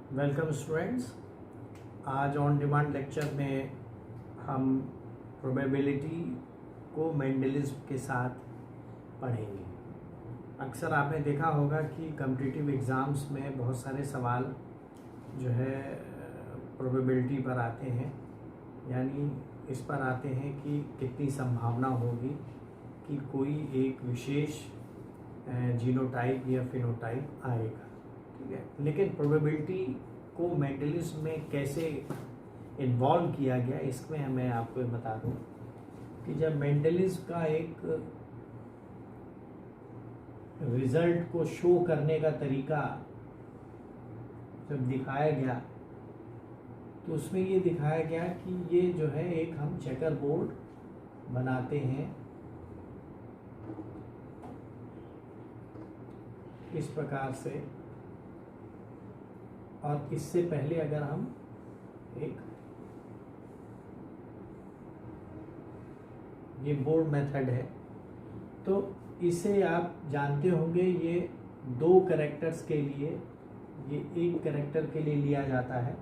Welcome students. आज on demand lecture में हम प्रोबेबिलिटी को मेंडलिज्म के साथ पढ़ेंगे। अक्सर आपने देखा होगा कि कॉम्पिटिटिव एग्ज़ाम्स में बहुत सारे सवाल जो है प्रोबेबिलिटी पर आते हैं, यानी इस पर आते हैं कि कितनी संभावना होगी कि कोई एक विशेष जीनोटाइप या फिनोटाइप आएगा। ठीक है, लेकिन प्रोबेबिलिटी को मेंडलिज्म में कैसे इन्वॉल्व किया गया इसमें मैं आपको बता दूं कि जब मेंडलिज्म का एक रिजल्ट को शो करने का तरीका जब दिखाया गया तो उसमें ये दिखाया गया कि ये जो है एक हम चेकर बोर्ड बनाते हैं इस प्रकार से, और इससे पहले अगर हम एक ये बोर्ड मेथड है तो इसे आप जानते होंगे, ये दो कैरेक्टर्स के लिए, ये एक कैरेक्टर के लिए लिया जाता है,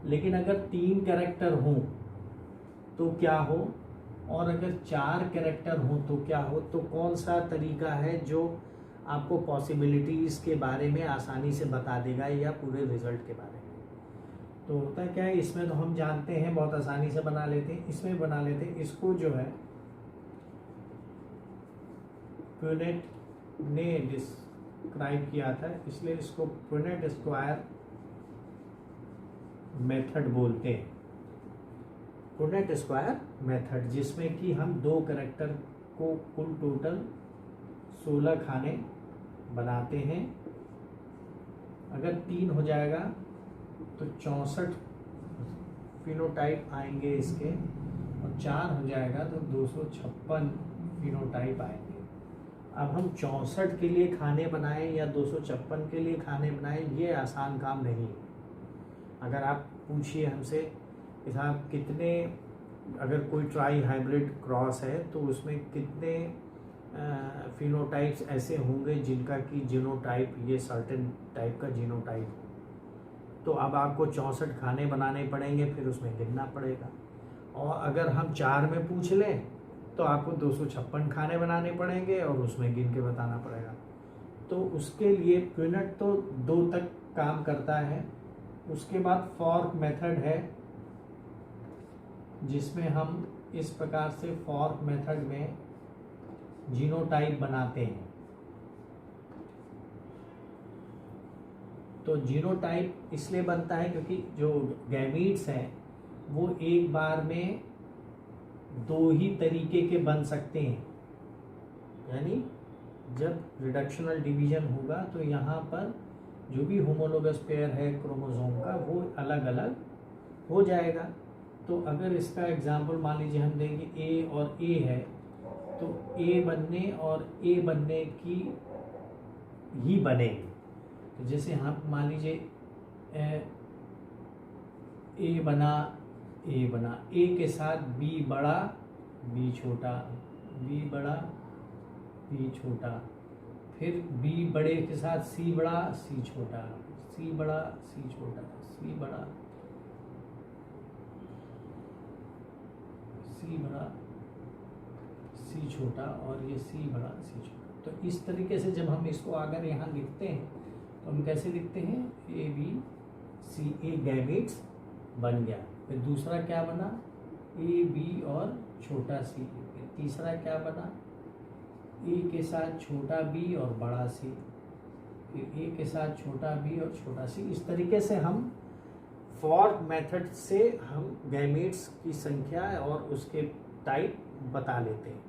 लेकिन अगर 3 कैरेक्टर हों तो क्या हो और अगर 4 कैरेक्टर हों तो क्या हो। तो कौन सा तरीका है जो आपको पॉसिबिलिटीज़ के बारे में आसानी से बता देगा या पूरे रिजल्ट के बारे में। तो होता क्या है, इसमें तो हम जानते हैं, बहुत आसानी से बना लेते हैं। इसमें बना लेते हैं, इसको जो है पुनेट ने डिस्क्राइब किया था, इसलिए इसको पुनेट स्क्वायर मेथड बोलते हैं। पुनेट स्क्वायर मेथड, जिसमें कि हम 2 कैरेक्टर को कुल टोटल 16 खाने बनाते हैं। अगर 3 हो जाएगा तो 64 फिनोटाइप आएंगे इसके, और 4 हो जाएगा तो 256 फिनोटाइप आएंगे। अब हम 64 के लिए खाने बनाएं या 256 के लिए खाने बनाएं, ये आसान काम नहीं है। अगर आप पूछिए हमसे कि साहब कितने, अगर कोई ट्राई हाइब्रिड क्रॉस है तो उसमें कितने फिनोटाइप्स ऐसे होंगे जिनका कि जीनोटाइप ये सर्टेन टाइप का जीनोटाइप हो, तो अब आपको 64 खाने बनाने पड़ेंगे, फिर उसमें गिनना पड़ेगा। और अगर हम 4 में पूछ लें तो आपको 256 खाने बनाने पड़ेंगे और उसमें गिन के बताना पड़ेगा। तो उसके लिए पुनेट तो 2 तक काम करता है। उसके बाद फॉर्क मेथड है, जिसमें हम इस प्रकार से फॉर्क मेथड में जीनोटाइप बनाते हैं। तो जीनोटाइप इसलिए बनता है क्योंकि जो गैमीट्स हैं वो एक बार में 2 ही तरीके के बन सकते हैं, यानी जब रिडक्शनल डिवीजन होगा तो यहाँ पर जो भी होमोलोगस पेयर है क्रोमोसोम का वो अलग अलग हो जाएगा। तो अगर इसका एग्जाम्पल मान लीजिए हम देंगे ए और ए है, तो ए बनने और ए बनने की ही बनेंगे। तो जैसे हम मान लीजिए ए बना, ए बना, ए के साथ बी बड़ा बी छोटा, बी बड़ा बी छोटा, फिर बी बड़े के साथ सी बड़ा सी छोटा, सी बड़ा सी छोटा, सी बड़ा सी बड़ा सी छोटा, और ये सी बड़ा सी छोटा। तो इस तरीके से जब हम इसको अगर यहाँ लिखते हैं तो हम कैसे लिखते हैं, A B C, A gametes बन गया। फिर दूसरा क्या बना, ए बी और छोटा सी। फिर तीसरा क्या बना, ए के साथ छोटा बी और बड़ा सी, फिर ए के साथ छोटा बी और छोटा सी। इस तरीके से हम फॉर्क मेथड से हम गैमेट्स की संख्या और उसके टाइप बता लेते हैं।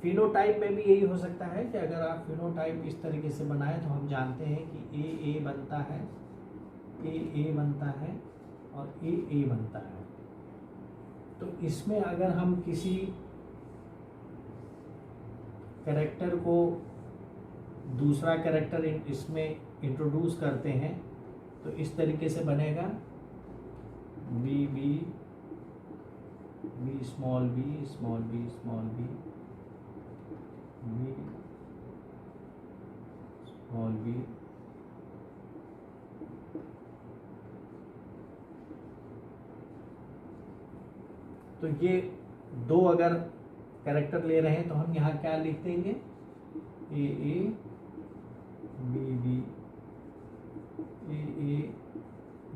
फिनोटाइप में भी यही हो सकता है कि अगर आप फिनोटाइप इस तरीके से बनाएं तो हम जानते हैं कि ए बनता है, ए बनता है और ए बनता है। तो इसमें अगर हम किसी कैरेक्टर को दूसरा कैरेक्टर इसमें इंट्रोड्यूस करते हैं तो इस तरीके से बनेगा, B B B small B small B small B, B small B तो ये दो अगर कैरेक्टर ले रहे हैं तो हम यहाँ क्या लिख देंगे, A A B B, A A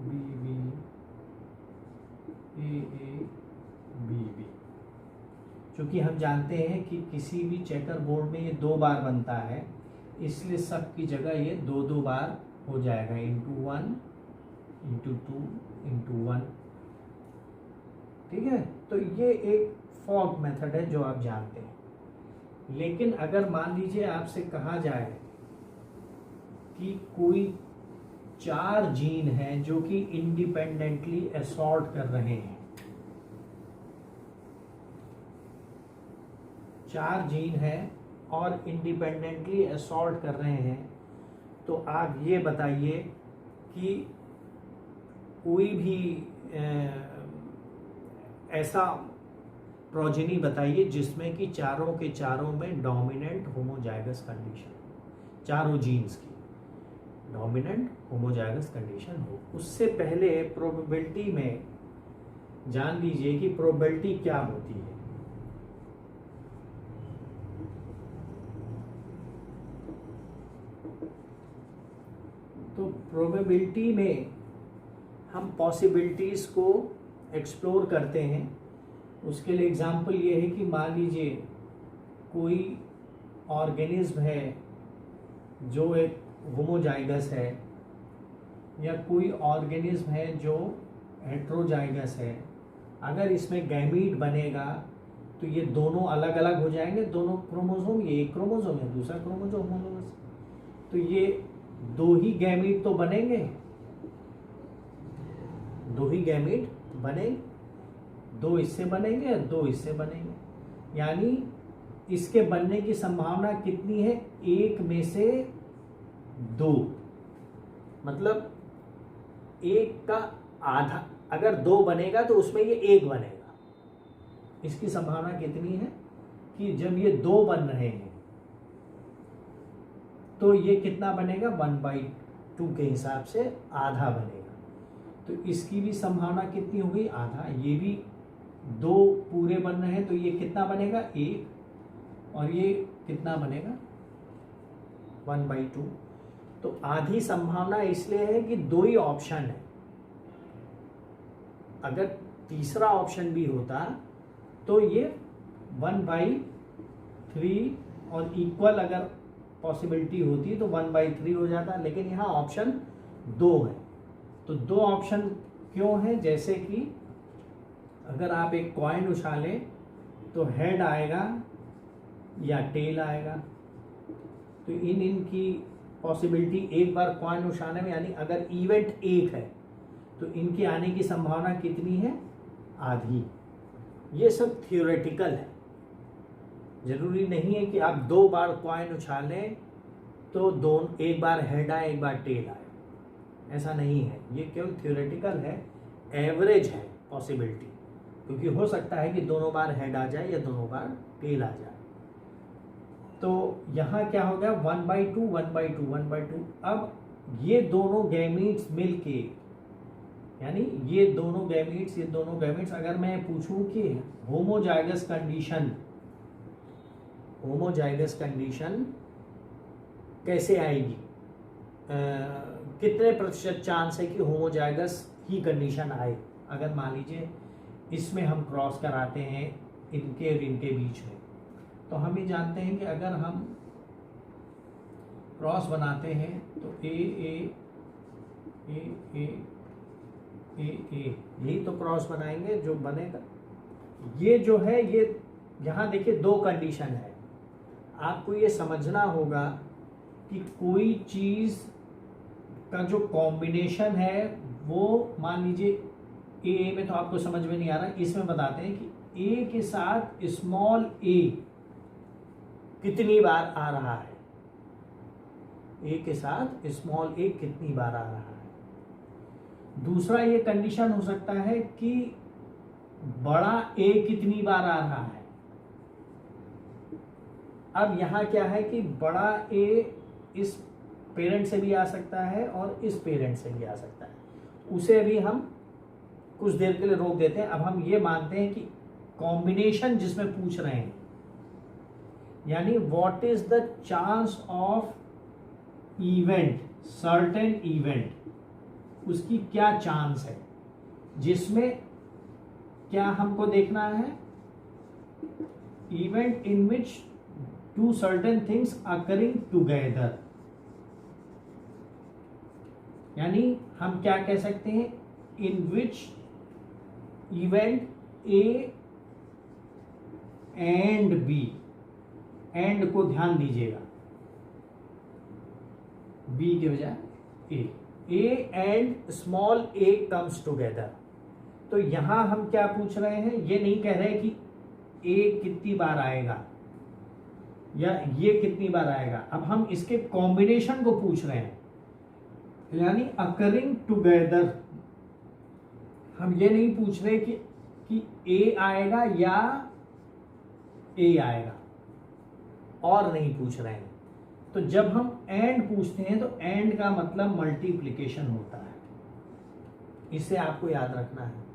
B B, A A B B. क्योंकि हम जानते हैं कि किसी भी चेकर बोर्ड में ये 2 बार बनता है, इसलिए सब की जगह ये 2 बार हो जाएगा, इंटू 1 इंटू 2 इंटू 1। ठीक है, तो ये एक फॉग मेथड है जो आप जानते हैं। लेकिन अगर मान लीजिए आपसे कहा जाए कि कोई 4 जीन हैं जो कि इंडिपेंडेंटली असॉर्ट कर रहे हैं, 4 जीन हैं और इंडिपेंडेंटली असॉर्ट कर रहे हैं, तो आप ये बताइए कि कोई भी ऐसा प्रोजेनी बताइए जिसमें कि चारों के चारों में डोमिनेंट होमोजाइगस कंडीशन, चारों जीन्स की डोमिनेंट होमोजाइगस कंडीशन हो। उससे पहले प्रोबेबिलिटी में जान लीजिए कि प्रोबेबिलिटी क्या होती है। तो प्रोबेबिलिटी में हम पॉसिबिलिटीज को एक्सप्लोर करते हैं। उसके लिए एग्जांपल ये है कि मान लीजिए कोई ऑर्गेनिज्म है जो एक होमोजाइगस है, या कोई ऑर्गेनिज्म है जो हेट्रोजाइगस है। अगर इसमें गैमीट बनेगा तो ये दोनों अलग अलग हो जाएंगे, दोनों क्रोमोसोम, ये एक क्रोमोसोम है दूसरा क्रोमोसोम होमोलोगस, तो ये 2 ही गैमीट तो बनेंगे, 2 ही गैमीट बने, 2 इससे बनेंगे और 2 इससे बनेंगे। यानी इसके बनने की संभावना कितनी है, 1 में से 2, मतलब 1 का आधा। अगर 2 बनेगा तो उसमें ये 1 बनेगा। इसकी संभावना कितनी है कि जब ये 2 बन रहे हैं तो ये कितना बनेगा, 1/2 के हिसाब से आधा बनेगा। तो इसकी भी संभावना कितनी हो गई, आधा। ये भी 2 पूरे बन रहे हैं तो ये कितना बनेगा, 1, और ये कितना बनेगा, 1/2। तो आधी संभावना इसलिए है कि 2 ही ऑप्शन है। अगर तीसरा ऑप्शन भी होता तो ये 1/3 और इक्वल अगर पॉसिबिलिटी होती तो 1/3 हो जाता, लेकिन यहाँ ऑप्शन 2 है। तो 2 ऑप्शन क्यों है, जैसे कि अगर आप एक कॉइन उछालें तो हेड आएगा या टेल आएगा। तो इनकी पॉसिबिलिटी एक बार कॉइन उछालने में, यानी अगर इवेंट 1 है तो इनके आने की संभावना कितनी है, आधी। ये सब थियोरेटिकल है, जरूरी नहीं है कि आप 2 बार कॉइन उछालें तो एक बार हेड आए एक बार टेल आए, ऐसा नहीं है। ये केवल थियोरेटिकल है, एवरेज है पॉसिबिलिटी, क्योंकि हो सकता है कि दोनों बार हेड आ जाए या दोनों बार टेल आ जाए। तो यहाँ क्या हो गया, 1/2 1/2 1/2। अब ये दोनों गैमीट्स मिलके, यानी ये दोनों गैमीट्स अगर मैं पूछूं कि होमोजाइगस कंडीशन कैसे आएगी, कितने प्रतिशत चांस है कि होमोजाइगस ही कंडीशन आए। अगर मान लीजिए इसमें हम क्रॉस कराते हैं इनके और इनके बीच में, तो हम ये जानते हैं कि अगर हम क्रॉस बनाते हैं तो ए ए ए ए ए ए, यही तो क्रॉस बनाएंगे जो बनेगा। ये जो है, ये यहाँ देखिए 2 कंडीशन है। आपको ये समझना होगा कि कोई चीज़ का जो कॉम्बिनेशन है वो, मान लीजिए ए में तो आपको समझ में नहीं आ रहा, इसमें बताते हैं कि ए के साथ स्मॉल ए कितनी बार आ रहा है, ए के साथ स्मॉल ए कितनी बार आ रहा है। दूसरा ये कंडीशन हो सकता है कि बड़ा ए कितनी बार आ रहा है। अब यहाँ क्या है कि बड़ा ए इस पेरेंट से भी आ सकता है और इस पेरेंट से भी आ सकता है, उसे भी हम कुछ देर के लिए रोक देते हैं। अब हम ये मानते हैं कि कॉम्बिनेशन जिसमें पूछ रहे हैं, यानी what is the chance of event, certain event, उसकी क्या चांस है, जिसमें क्या हमको देखना है, event in which two certain things occurring together, यानी हम क्या कह सकते हैं, in which event A and B, and को ध्यान दीजिएगा, बी के बजाय A and small A comes together. तो यहां हम क्या पूछ रहे हैं, ये नहीं कह रहे कि ए कितनी बार आएगा या ये कितनी बार आएगा, अब हम इसके कॉम्बिनेशन को पूछ रहे हैं, यानी अकरिंग टुगेदर। हम ये नहीं पूछ रहे कि ए आएगा या ए आएगा, और नहीं पूछ रहे हैं। तो जब हम एंड पूछते हैं तो एंड का मतलब मल्टीप्लिकेशन होता है, इसे आपको याद रखना है,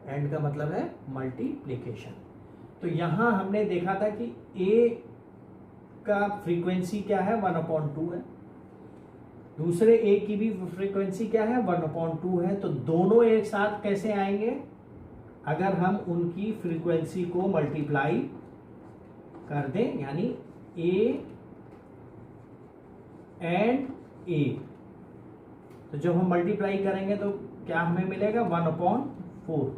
एंड का मतलब है मल्टीप्लिकेशन। तो यहां हमने देखा था कि ए का फ्रीक्वेंसी क्या है, 1/2 है, दूसरे ए की भी फ्रीक्वेंसी क्या है, 1/2 है। तो दोनों एक साथ कैसे आएंगे, अगर हम उनकी फ्रीक्वेंसी को मल्टीप्लाई कर दें, यानी ए एंड ए। तो जब हम मल्टीप्लाई करेंगे तो क्या हमें मिलेगा, 1/4।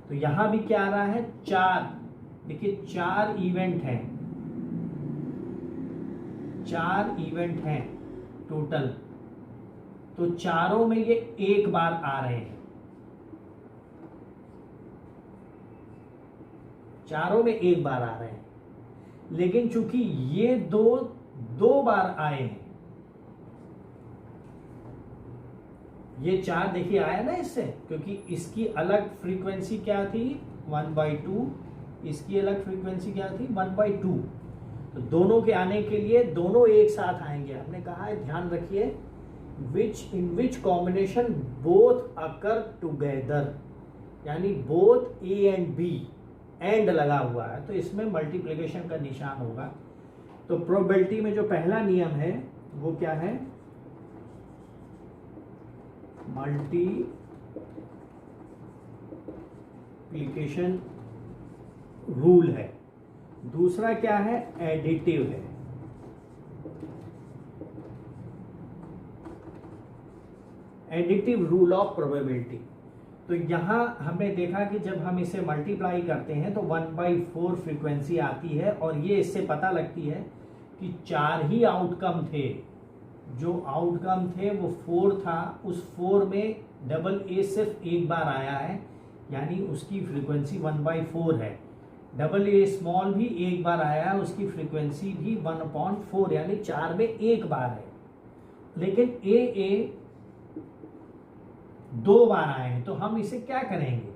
तो यहां भी क्या आ रहा है, 4, देखिए 4 इवेंट हैं, 4 इवेंट हैं टोटल, तो चारों में ये एक बार आ रहे हैं, चारों में एक बार आ रहे हैं। लेकिन चूंकि ये दो बार आए हैं, ये 4 देखिए आया ना इससे, क्योंकि इसकी अलग फ्रीक्वेंसी क्या थी, 1/2, इसकी अलग फ्रीक्वेंसी क्या थी, 1/2। तो दोनों के आने के लिए दोनों एक साथ आएंगे। हमने कहा है, ध्यान रखिए, in which combination both occur together, यानी both A and B, and लगा हुआ है, तो इसमें मल्टीप्लिकेशन का निशान होगा। तो प्रोबेबिलिटी में जो पहला नियम है वो क्या है, मल्टीप्लिकेशन रूल है। दूसरा क्या है, एडिटिव है। Additive rule of probability. तो यहां हमने देखा कि जब हम इसे मल्टीप्लाई करते हैं तो 1/4 फ्रीक्वेंसी आती है, और ये इससे पता लगती है कि 4 ही आउटकम थे, जो आउटकम थे वो 4 था, उस 4 में डबल ए सिर्फ एक बार आया है, यानी उसकी फ्रीक्वेंसी 1/4 है। डबल ए स्मॉल भी एक बार आया है, उसकी फ्रीक्वेंसी भी 1/4, यानी 4 में एक बार है। लेकिन ए 2 बार आए हैं, तो हम इसे क्या करेंगे,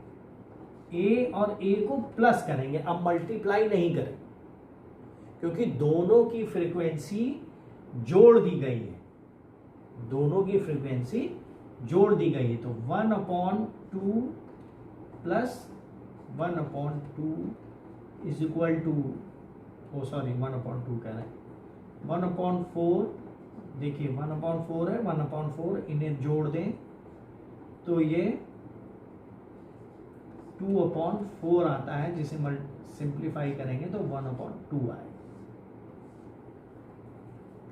ए और ए को प्लस करेंगे, अब मल्टीप्लाई नहीं करेंगे, क्योंकि दोनों की फ्रीक्वेंसी जोड़ दी गई है, दोनों की फ्रीक्वेंसी जोड़ दी गई है। तो 1/2 प्लस 1/2 इज इक्वल टू, 1/2 कह रहे हैं, 1/4, देखिए 1/4 है, 1/4 इन्हें जोड़ दें तो ये 2/4 आता है, जिसे सिंप्लीफाई करेंगे तो 1/2 आए।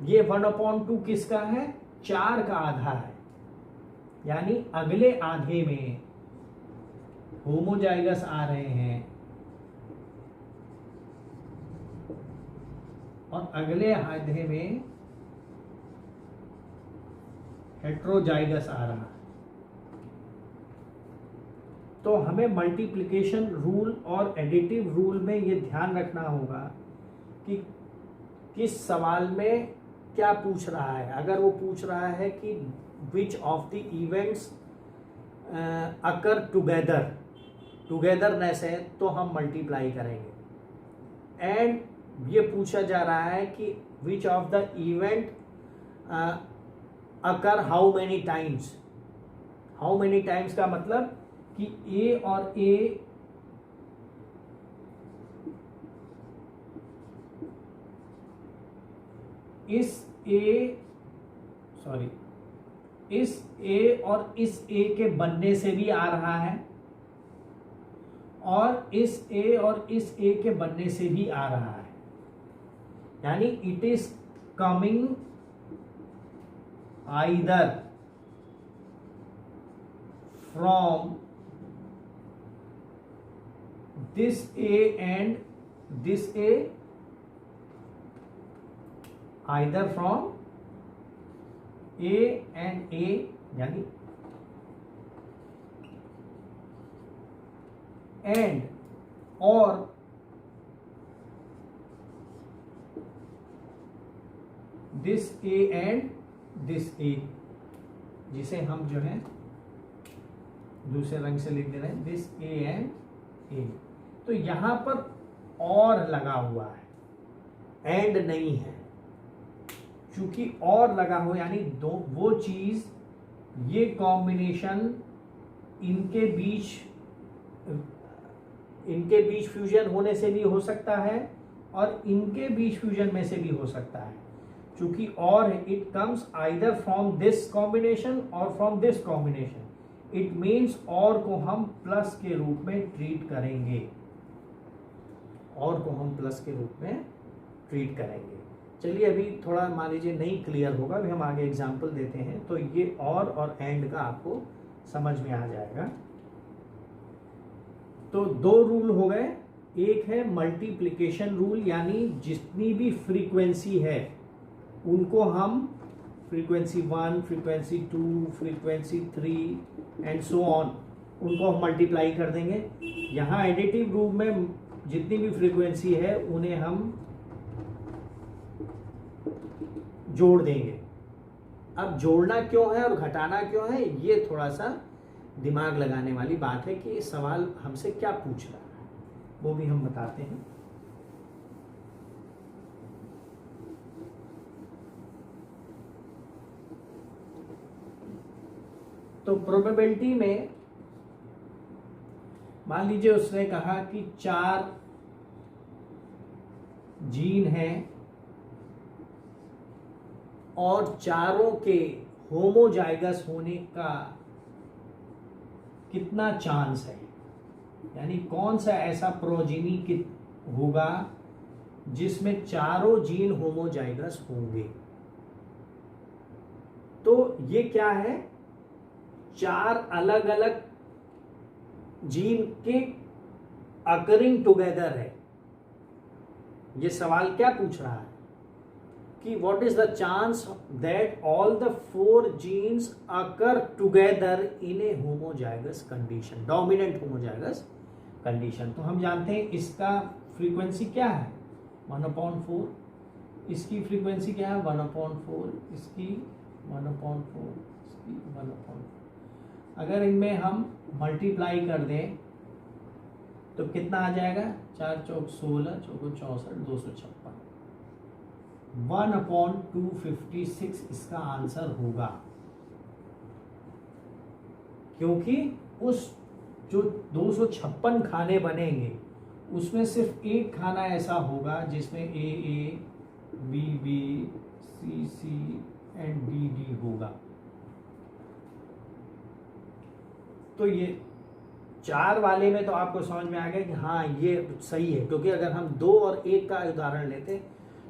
ये 1/2 किसका है, 4 का आधा है, यानी अगले आधे में होमोजाइगस आ रहे हैं और अगले आधे में हेट्रोजाइगस आ रहा है। तो हमें मल्टीप्लिकेशन रूल और एडिटिव रूल में ये ध्यान रखना होगा कि किस सवाल में क्या पूछ रहा है। अगर वो पूछ रहा है कि which of the events occur together, togetherness है, तो हम मल्टीप्लाई करेंगे। एंड ये पूछा जा रहा है कि which of the event occur how many times. How many times का मतलब कि ए और ए इस ए और इस ए के बनने से भी आ रहा है, और इस ए और इस ए के बनने से भी आ रहा है, यानी it is coming either from this A and this A, either from A and A, यानी and or this A and this A, जिसे हम जो है दूसरे रंग से लिख दे रहे हैं, दिस ए एंड ए। तो यहां पर और लगा हुआ है, एंड नहीं है। चूंकि और लगा हुआ यानी दो वो चीज, ये कॉम्बिनेशन इनके बीच फ्यूजन होने से भी हो सकता है और इनके बीच फ्यूजन में से भी हो सकता है। चूंकि or it comes either from this combination or from this combination, it means or को हम प्लस के रूप में ट्रीट करेंगे, और को हम प्लस के रूप में ट्रीट करेंगे। चलिए अभी थोड़ा मान लीजिए नहीं क्लियर होगा, अभी हम आगे एग्जाम्पल देते हैं तो ये और एंड का आपको समझ में आ जाएगा। तो दो रूल हो गए, एक है मल्टीप्लिकेशन रूल, यानी जितनी भी फ्रीक्वेंसी है उनको हम frequency 1, frequency 2, frequency 3 and so on, उनको हम मल्टीप्लाई कर देंगे। यहाँ एडिटिव रूप में जितनी भी फ्रीक्वेंसी है उन्हें हम जोड़ देंगे। अब जोड़ना क्यों है और घटाना क्यों है, ये थोड़ा सा दिमाग लगाने वाली बात है कि सवाल हमसे क्या पूछ रहा है, वो भी हम बताते हैं। तो प्रोबेबिलिटी में मान लीजिए उसने कहा कि 4 जीन हैं और चारों के होमोजाइगस होने का कितना चांस है, यानी कौन सा ऐसा प्रोजीनी होगा जिसमें चारों जीन होमोजाइगस होंगे। तो ये क्या है, 4 अलग अलग जीन के अकरिंग टुगेदर है। ये सवाल क्या पूछ रहा है कि what is the chance that all the 4 genes occur together in a homozygous condition, dominant homozygous condition. तो हम जानते हैं इसका फ्रीक्वेंसी क्या है 1/4, इसकी फ्रीक्वेंसी क्या है 1/4, इसकी 1/4, इसकी 1/4। अगर इनमें हम मल्टीप्लाई कर दें तो कितना आ जाएगा, 4 चौक 16, चौको 64, 256, 1/256 इसका आंसर होगा। क्योंकि उस जो 256 खाने बनेंगे उसमें सिर्फ एक खाना ऐसा होगा जिसमें ए, बी, सी एंड डी होगा। तो ये 4 वाले में तो आपको समझ में आ गया कि हाँ ये सही है, क्योंकि अगर हम 2 और 1 का उदाहरण लेते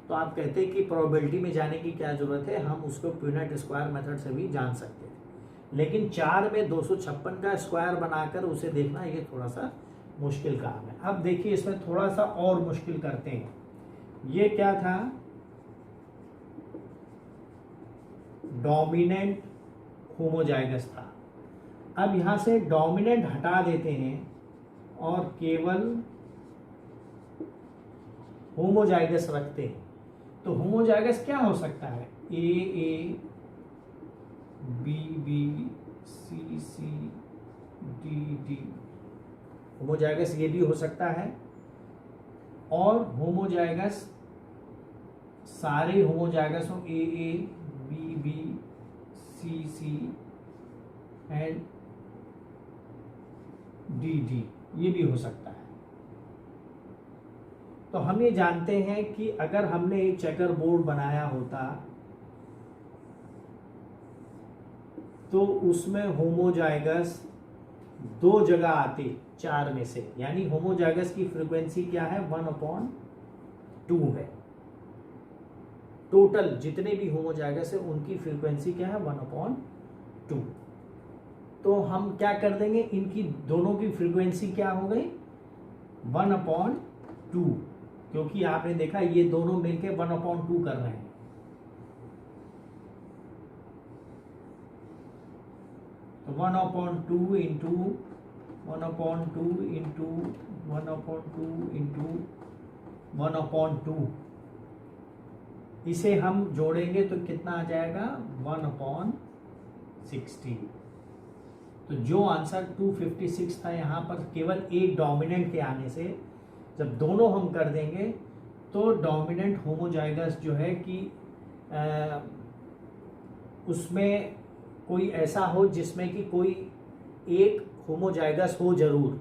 तो आप कहते कि प्रोबेबिलिटी में जाने की क्या जरूरत है, हम उसको प्यूनेट स्क्वायर मेथड से भी जान सकते थे। लेकिन 4 में 256 का स्क्वायर बनाकर उसे देखना ये थोड़ा सा मुश्किल काम है। अब देखिए इसमें थोड़ा सा और मुश्किल करते हैं। ये क्या था, डोमिनेंट होमोजाइगस था। अब यहां से डोमिनेंट हटा देते हैं और केवल होमोजाइगस रखते हैं। तो होमोजाइगस क्या हो सकता है, ए, बी, सी, डी। होमोजाइगस ये भी हो सकता है, और होमोजाइगस सारे होमोजाइगस हो ए, बी, सी एंड डी, ये भी हो सकता है। तो हम ये जानते हैं कि अगर हमने एक चेकर बोर्ड बनाया होता तो उसमें होमोजाइगस 2 जगह आती 4 में से, यानी होमोजाइगस की फ्रीक्वेंसी क्या है 1/2 है। टोटल जितने भी होमोजाइगस है उनकी फ्रीक्वेंसी क्या है 1/2। तो हम क्या कर देंगे, इनकी दोनों की फ्रीक्वेंसी क्या हो गई 1/2, क्योंकि आपने देखा ये दोनों मिलके 1/2 कर रहे हैं। तो 1/2 इंटू 1/2 इंटू 1/2 इंटू 1/2, इसे हम जोड़ेंगे तो कितना आ जाएगा 1/16। तो जो आंसर 256 था यहाँ पर केवल एक डोमिनेंट के आने से, जब दोनों हम कर देंगे तो डोमिनेंट होमोजाइगस जो है कि उसमें कोई ऐसा हो जिसमें कि कोई एक होमोजाइगस हो जरूर,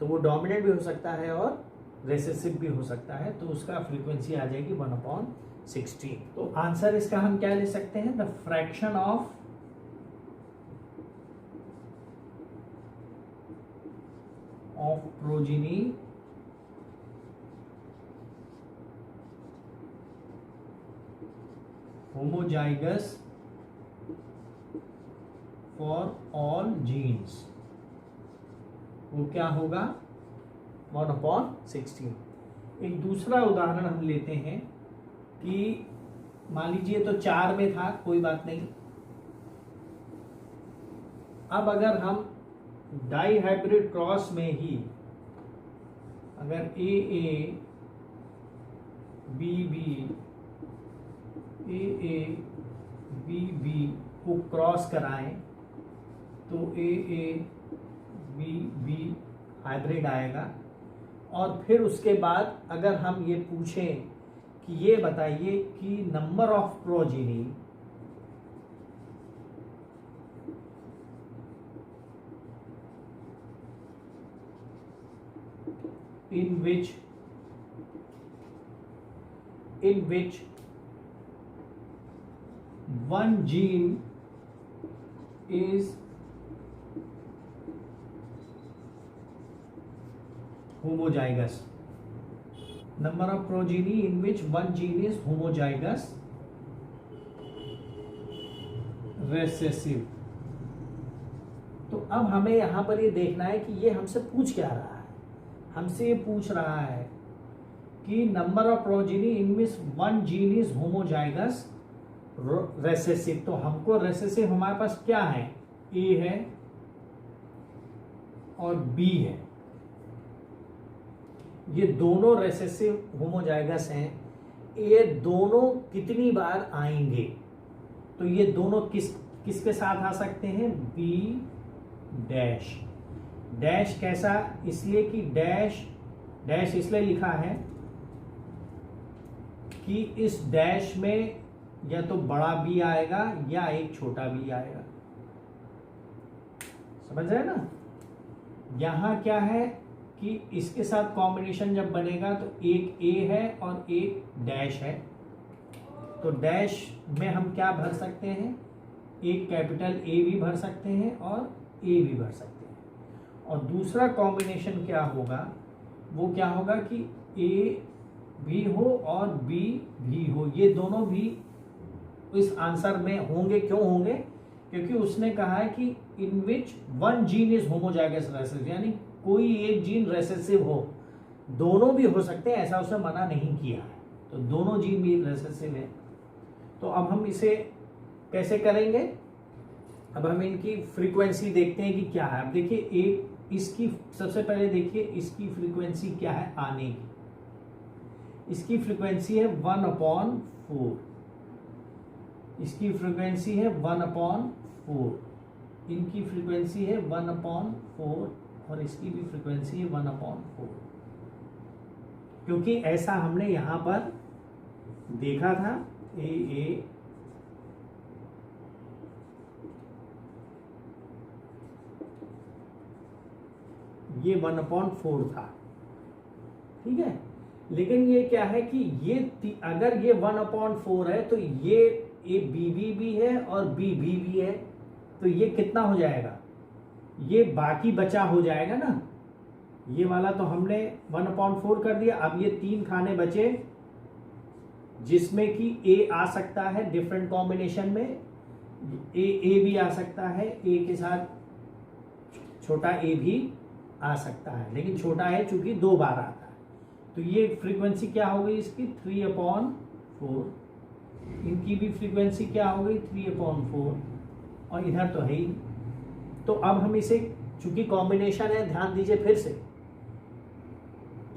तो वो डोमिनेंट भी हो सकता है और रेसेसिव भी हो सकता है, तो उसका फ्रीक्वेंसी आ जाएगी 1/16। तो आंसर इसका हम क्या ले सकते हैं, the fraction of progeny homozygous for all genes, वो क्या होगा 1/16। एक दूसरा उदाहरण हम लेते हैं कि मान लीजिए तो 4 में था, कोई बात नहीं। अब अगर हम डाई हाइब्रिड क्रॉस में ही अगर ए बी को क्रॉस कराएं तो ए बी हाइब्रिड आएगा। और फिर उसके बाद अगर हम ये पूछें कि ये बताइए कि number of progeny in which one gene is homozygous, number of progeny in which one gene is homozygous recessive। तो अब हमें यहां पर ये देखना है कि ये हमसे पूछ क्या रहा है। हमसे ये पूछ रहा है कि number of progeny in which one gene is homozygous recessive. तो हमको रेसेसिव हमारे पास क्या है, ए है और बी है, ये दोनों रेसेसिव होमोजाइगस हैं। ये दोनों कितनी बार आएंगे, तो ये दोनों किसके साथ आ सकते हैं, बी डैश। डैश कैसा, इसलिए कि डैश इसलिए लिखा है कि इस डैश में या तो बड़ा बी आएगा या एक छोटा बी आएगा, समझ रहे हैं ना। यहां क्या है कि इसके साथ कॉम्बिनेशन जब बनेगा तो एक ए है और एक डैश है। तो डैश में हम क्या भर सकते हैं, एक कैपिटल ए भी भर सकते हैं और ए भी भर सकते हैं। और दूसरा कॉम्बिनेशन क्या होगा, वो क्या होगा कि ए भी हो और बी भी हो, ये दोनों भी इस आंसर में होंगे। क्यों होंगे, क्योंकि उसने कहा है कि in which one gene is homozygous recessive, यानी कोई एक जीन रेसेसिव हो, दोनों भी हो सकते हैं, ऐसा उसने मना नहीं किया है। तो दोनों जीन भी रेसेसिव है। तो अब हम इसे कैसे करेंगे, अब हम इनकी फ्रीक्वेंसी देखते हैं कि क्या है। अब देखिए एक इसकी सबसे पहले देखिए इसकी फ्रीक्वेंसी क्या है आने की, इसकी फ्रीक्वेंसी है 1/4, इसकी फ्रीक्वेंसी है 1/4, इनकी फ्रीक्वेंसी है 1/4 और इसकी भी फ्रीक्वेंसी है 1/4, क्योंकि ऐसा हमने यहां पर देखा था। ए ये 1/4 था, ठीक है। लेकिन ये क्या है कि ये अगर ये 1/4 है तो ये बी भी है और बी भी है, तो ये कितना हो जाएगा, ये बाकी बचा हो जाएगा ना। ये वाला तो हमने 1/4 कर दिया। अब ये 3 खाने बचे जिसमें कि ए आ सकता है डिफरेंट कॉम्बिनेशन में, ए भी आ सकता है, ए के साथ छोटा ए भी आ सकता है, लेकिन छोटा है चूंकि 2 बार आता है। तो ये फ्रीक्वेंसी क्या हो गई इसकी 3/4, इनकी भी फ्रीक्वेंसी क्या हो गई 3/4, और इधर तो है ही। तो अब हम इसे, चूंकि कॉम्बिनेशन है, ध्यान दीजिए फिर से,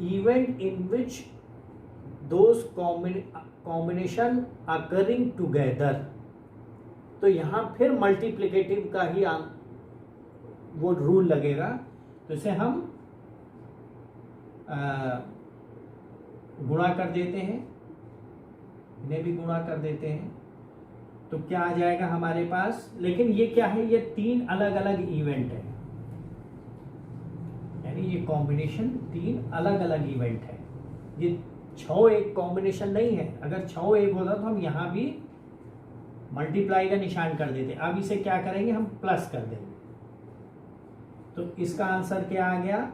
event in which those combination occurring together, तो यहां फिर मल्टीप्लिकेटिव का ही वो रूल लगेगा। तो इसे हम गुणा कर देते हैं, इन्हें भी गुणा कर देते हैं, तो क्या आ जाएगा हमारे पास। लेकिन ये क्या है, ये 3 अलग अलग इवेंट है, यानी ये कॉम्बिनेशन 3 अलग अलग इवेंट है। ये 6 एक कॉम्बिनेशन नहीं है। अगर 6 एक होता तो हम यहां भी मल्टीप्लाई का निशान कर देते। अब इसे क्या करेंगे, हम प्लस कर देंगे। तो इसका आंसर क्या आ गया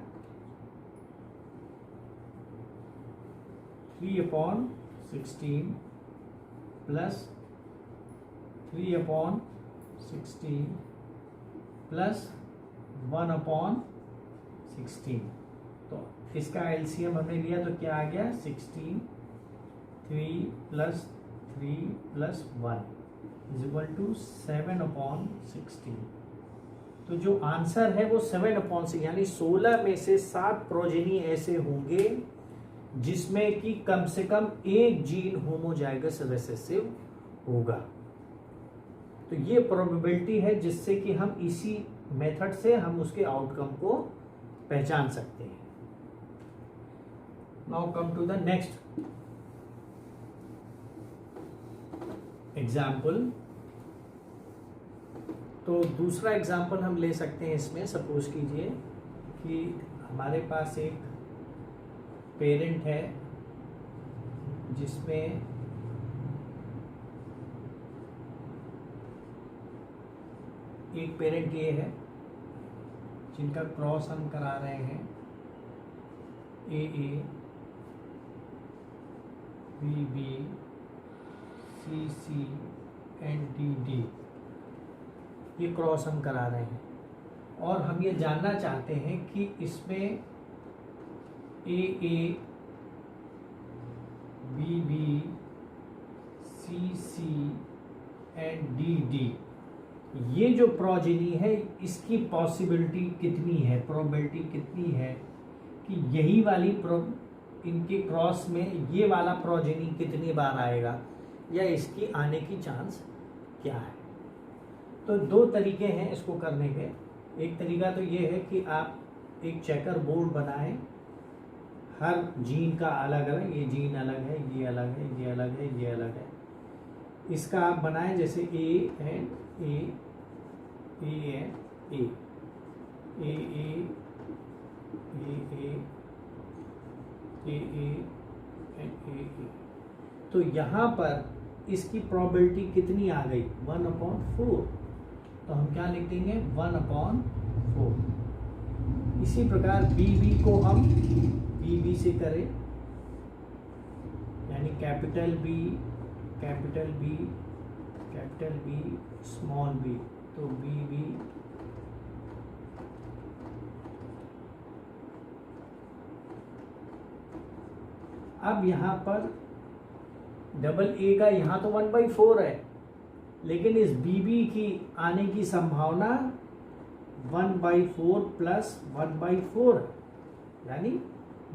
3/16 प्लस 3/16 प्लस 1/16। तो इसका एलसीएम हमने लिया तो क्या आ गया 16, 3 + 3 + 1 = 7/16। तो जो आंसर है वो 7/6, यानी 16 में से 7 प्रोजेनी ऐसे होंगे जिसमें कि कम से कम एक जीन होमोजाइगस रिसेसिव होगा। तो ये प्रोबेबिलिटी है जिससे कि हम इसी मेथड से हम उसके आउटकम को पहचान सकते हैं। Now come to the next example. तो दूसरा एग्जाम्पल हम ले सकते हैं इसमें। सपोज कीजिए कि हमारे पास एक पेरेंट है जिसमें एक पेरेंट ये है जिनका क्रॉस हम करा रहे हैं A B C and D. ये क्रॉस हम करा रहे हैं और हम ये जानना चाहते हैं कि इसमें A B C and D, ये जो प्रोजेनी है इसकी पॉसिबिलिटी कितनी है, प्रोबेबिलिटी कितनी है कि यही वाली इनके क्रॉस में ये वाला प्रोजेनी कितनी बार आएगा, या इसकी आने की चांस क्या है। तो 2 तरीके हैं इसको करने के। एक तरीका तो ये है कि आप एक चेकर बोर्ड बनाएं, हर जीन का अलग अलग, ये जीन अलग है, ये अलग है, ये अलग है, ये अलग है। इसका आप बनाएं जैसे ए एंड ए तो यहाँ पर इसकी प्रोबेबिलिटी कितनी आ गई 1/4। तो हम क्या लिख देंगे 1/4। इसी प्रकार बी को हम बी से करें, यानी कैपिटल बी स्मॉल बी, तो बी अब यहाँ पर डबल ए का यहाँ तो 1/4 है, लेकिन इस बी की आने की संभावना 1/4 + 1/4 यानी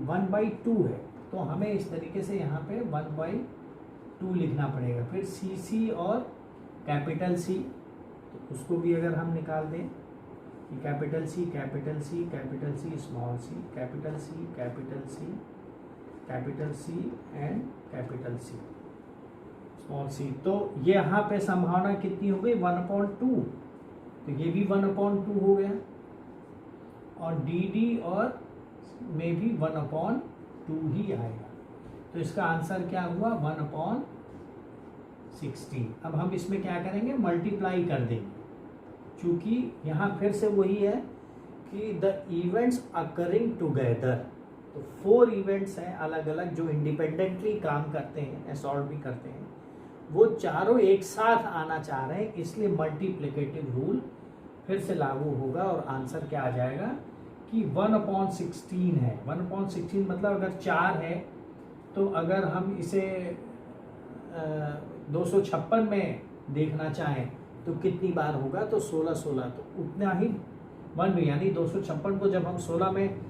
1/2 है। तो हमें इस तरीके से यहाँ पे 1/2 लिखना पड़ेगा। फिर सी और कैपिटल सी, तो उसको भी अगर हम निकाल दें कि capital C small C, capital C and capital C small C, तो ये यहाँ पे संभावना कितनी हो गई 1/2। तो ये भी 1/2 हो गया, और डी और में भी 1/2 ही आएगा। तो इसका आंसर क्या हुआ 1/16। अब हम इसमें क्या करेंगे, मल्टीप्लाई कर देंगे, क्योंकि यहाँ फिर से वही है कि द इवेंट्स अकरिंग टुगेदर, तो 4 इवेंट्स हैं अलग अलग जो इंडिपेंडेंटली काम करते हैं, असॉर्ट भी करते हैं, वो चारों एक साथ आना चाह रहे हैं, इसलिए मल्टीप्लिकेटिव रूल फिर से लागू होगा और आंसर क्या आ जाएगा कि 1/16 है। 1/16 मतलब अगर 4 है तो अगर हम इसे 256 में देखना चाहें तो कितनी बार होगा, तो 16 तो उतना ही 1 में, यानी 256 को जब हम 16 में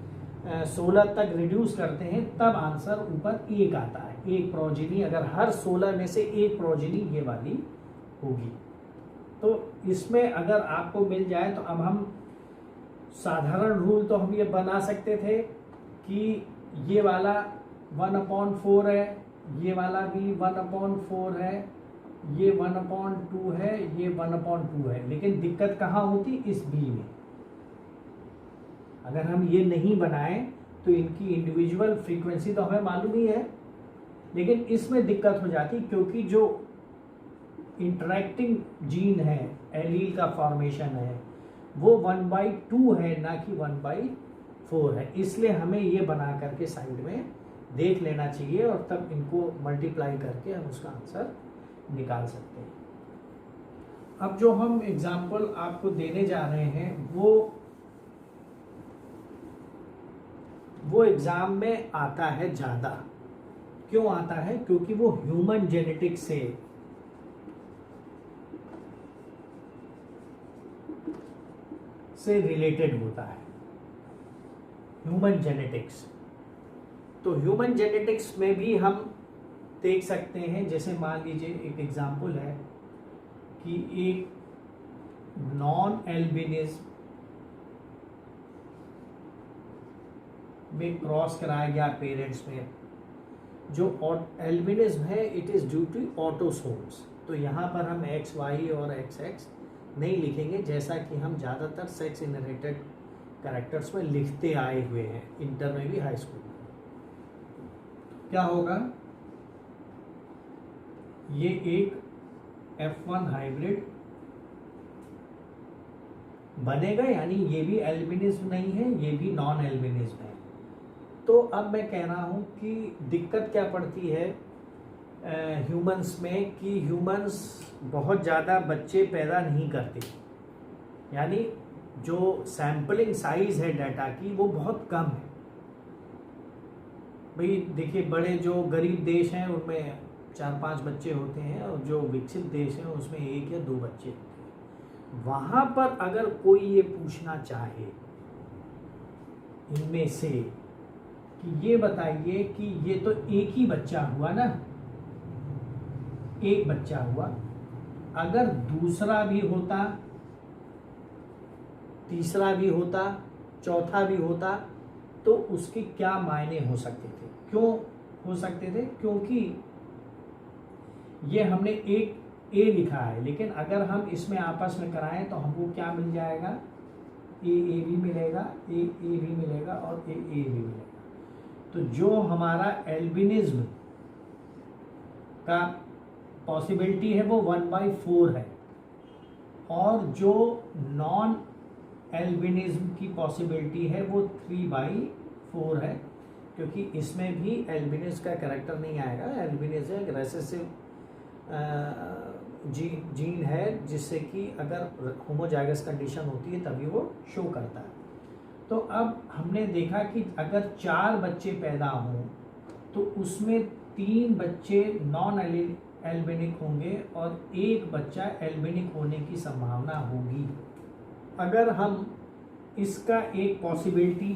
16 तक रिड्यूस करते हैं तब आंसर ऊपर 1 आता है। एक प्रोजिनी, अगर हर 16 में से एक प्रोजिनी ये वाली होगी, तो इसमें अगर आपको मिल जाए तो अब हम साधारण रूल तो हम ये बना सकते थे कि ये वाला 1/4 है, ये वाला भी 1/4 है, ये 1/2 है, ये 1/2 है, लेकिन दिक्कत कहाँ होती, इस बी में। अगर हम ये नहीं बनाएं तो इनकी इंडिविजुअल फ्रीक्वेंसी तो हमें मालूम ही है, लेकिन इसमें दिक्कत हो जाती क्योंकि जो इंटरैक्टिंग जीन है, एलील का फॉर्मेशन है, वो 1/2 है ना कि 1/4 है। इसलिए हमें ये बना करके साइड में देख लेना चाहिए और तब इनको मल्टीप्लाई करके हम उसका आंसर निकाल सकते हैं। अब जो हम एग्जाम्पल आपको देने जा रहे हैं वो एग्जाम में आता है ज़्यादा। क्यों आता है? क्योंकि वो ह्यूमन जेनेटिक्स से रिलेटेड होता है। ह्यूमन जेनेटिक्स, तो ह्यूमन जेनेटिक्स में भी हम देख सकते हैं, जैसे मान लीजिए एक एग्जाम्पल है कि एक नॉन एल्बिनिज्म में क्रॉस कराया गया पेरेंट्स में। जो एल्बिनिज्म है it is due to autosomes, तो यहाँ पर हम XY और XX नहीं लिखेंगे, जैसा कि हम ज़्यादातर सेक्स इनहेरिटेड कैरेक्टर्स में लिखते आए हुए हैं, इंटर में भी हाई स्कूल में। क्या होगा, ये एक F1 हाइब्रिड बनेगा, यानी ये भी एल्बिनिज्म नहीं है, ये भी नॉन एल्बिनिज्म है। तो अब मैं कह रहा हूँ कि दिक्कत क्या पड़ती है ह्यूमंस में कि ह्यूमंस बहुत ज़्यादा बच्चे पैदा नहीं करते, यानी जो सैम्पलिंग साइज है डाटा की वो बहुत कम है। भाई देखिए, बड़े जो गरीब देश हैं उनमें 4-5 बच्चे होते हैं और जो विकसित देश हैं उसमें 1 या 2 बच्चे होते हैं। वहाँ पर अगर कोई ये पूछना चाहे इनमें से कि ये बताइए कि ये तो एक ही बच्चा हुआ ना, एक बच्चा हुआ, अगर दूसरा भी होता, तीसरा भी होता, चौथा भी होता, तो उसके क्या मायने हो सकते थे? क्यों हो सकते थे? क्योंकि ये हमने एक ए लिखा है, लेकिन अगर हम इसमें आपस में कराएं तो हमको क्या मिल जाएगा, ए भी मिलेगा, ए भी मिलेगा और ए भी मिलेगा। तो जो हमारा एल्बिनिज्म का पॉसिबिलिटी है वो 1/4 है, और जो नॉन एल्बिनिज्म की पॉसिबिलिटी है वो 3/4 है, क्योंकि इसमें भी एल्बिनिज्म का कैरेक्टर नहीं आएगा। एल्बिनिज्म एक रेसेसिव जीन है, जिससे कि अगर होमोजाइगस कंडीशन होती है तभी वो शो करता है। तो अब हमने देखा कि अगर 4 बच्चे पैदा हों तो उसमें 3 बच्चे नॉन एल्बिनिक होंगे और 1 बच्चा एल्बिनिक होने की संभावना होगी। अगर हम इसका एक पॉसिबिलिटी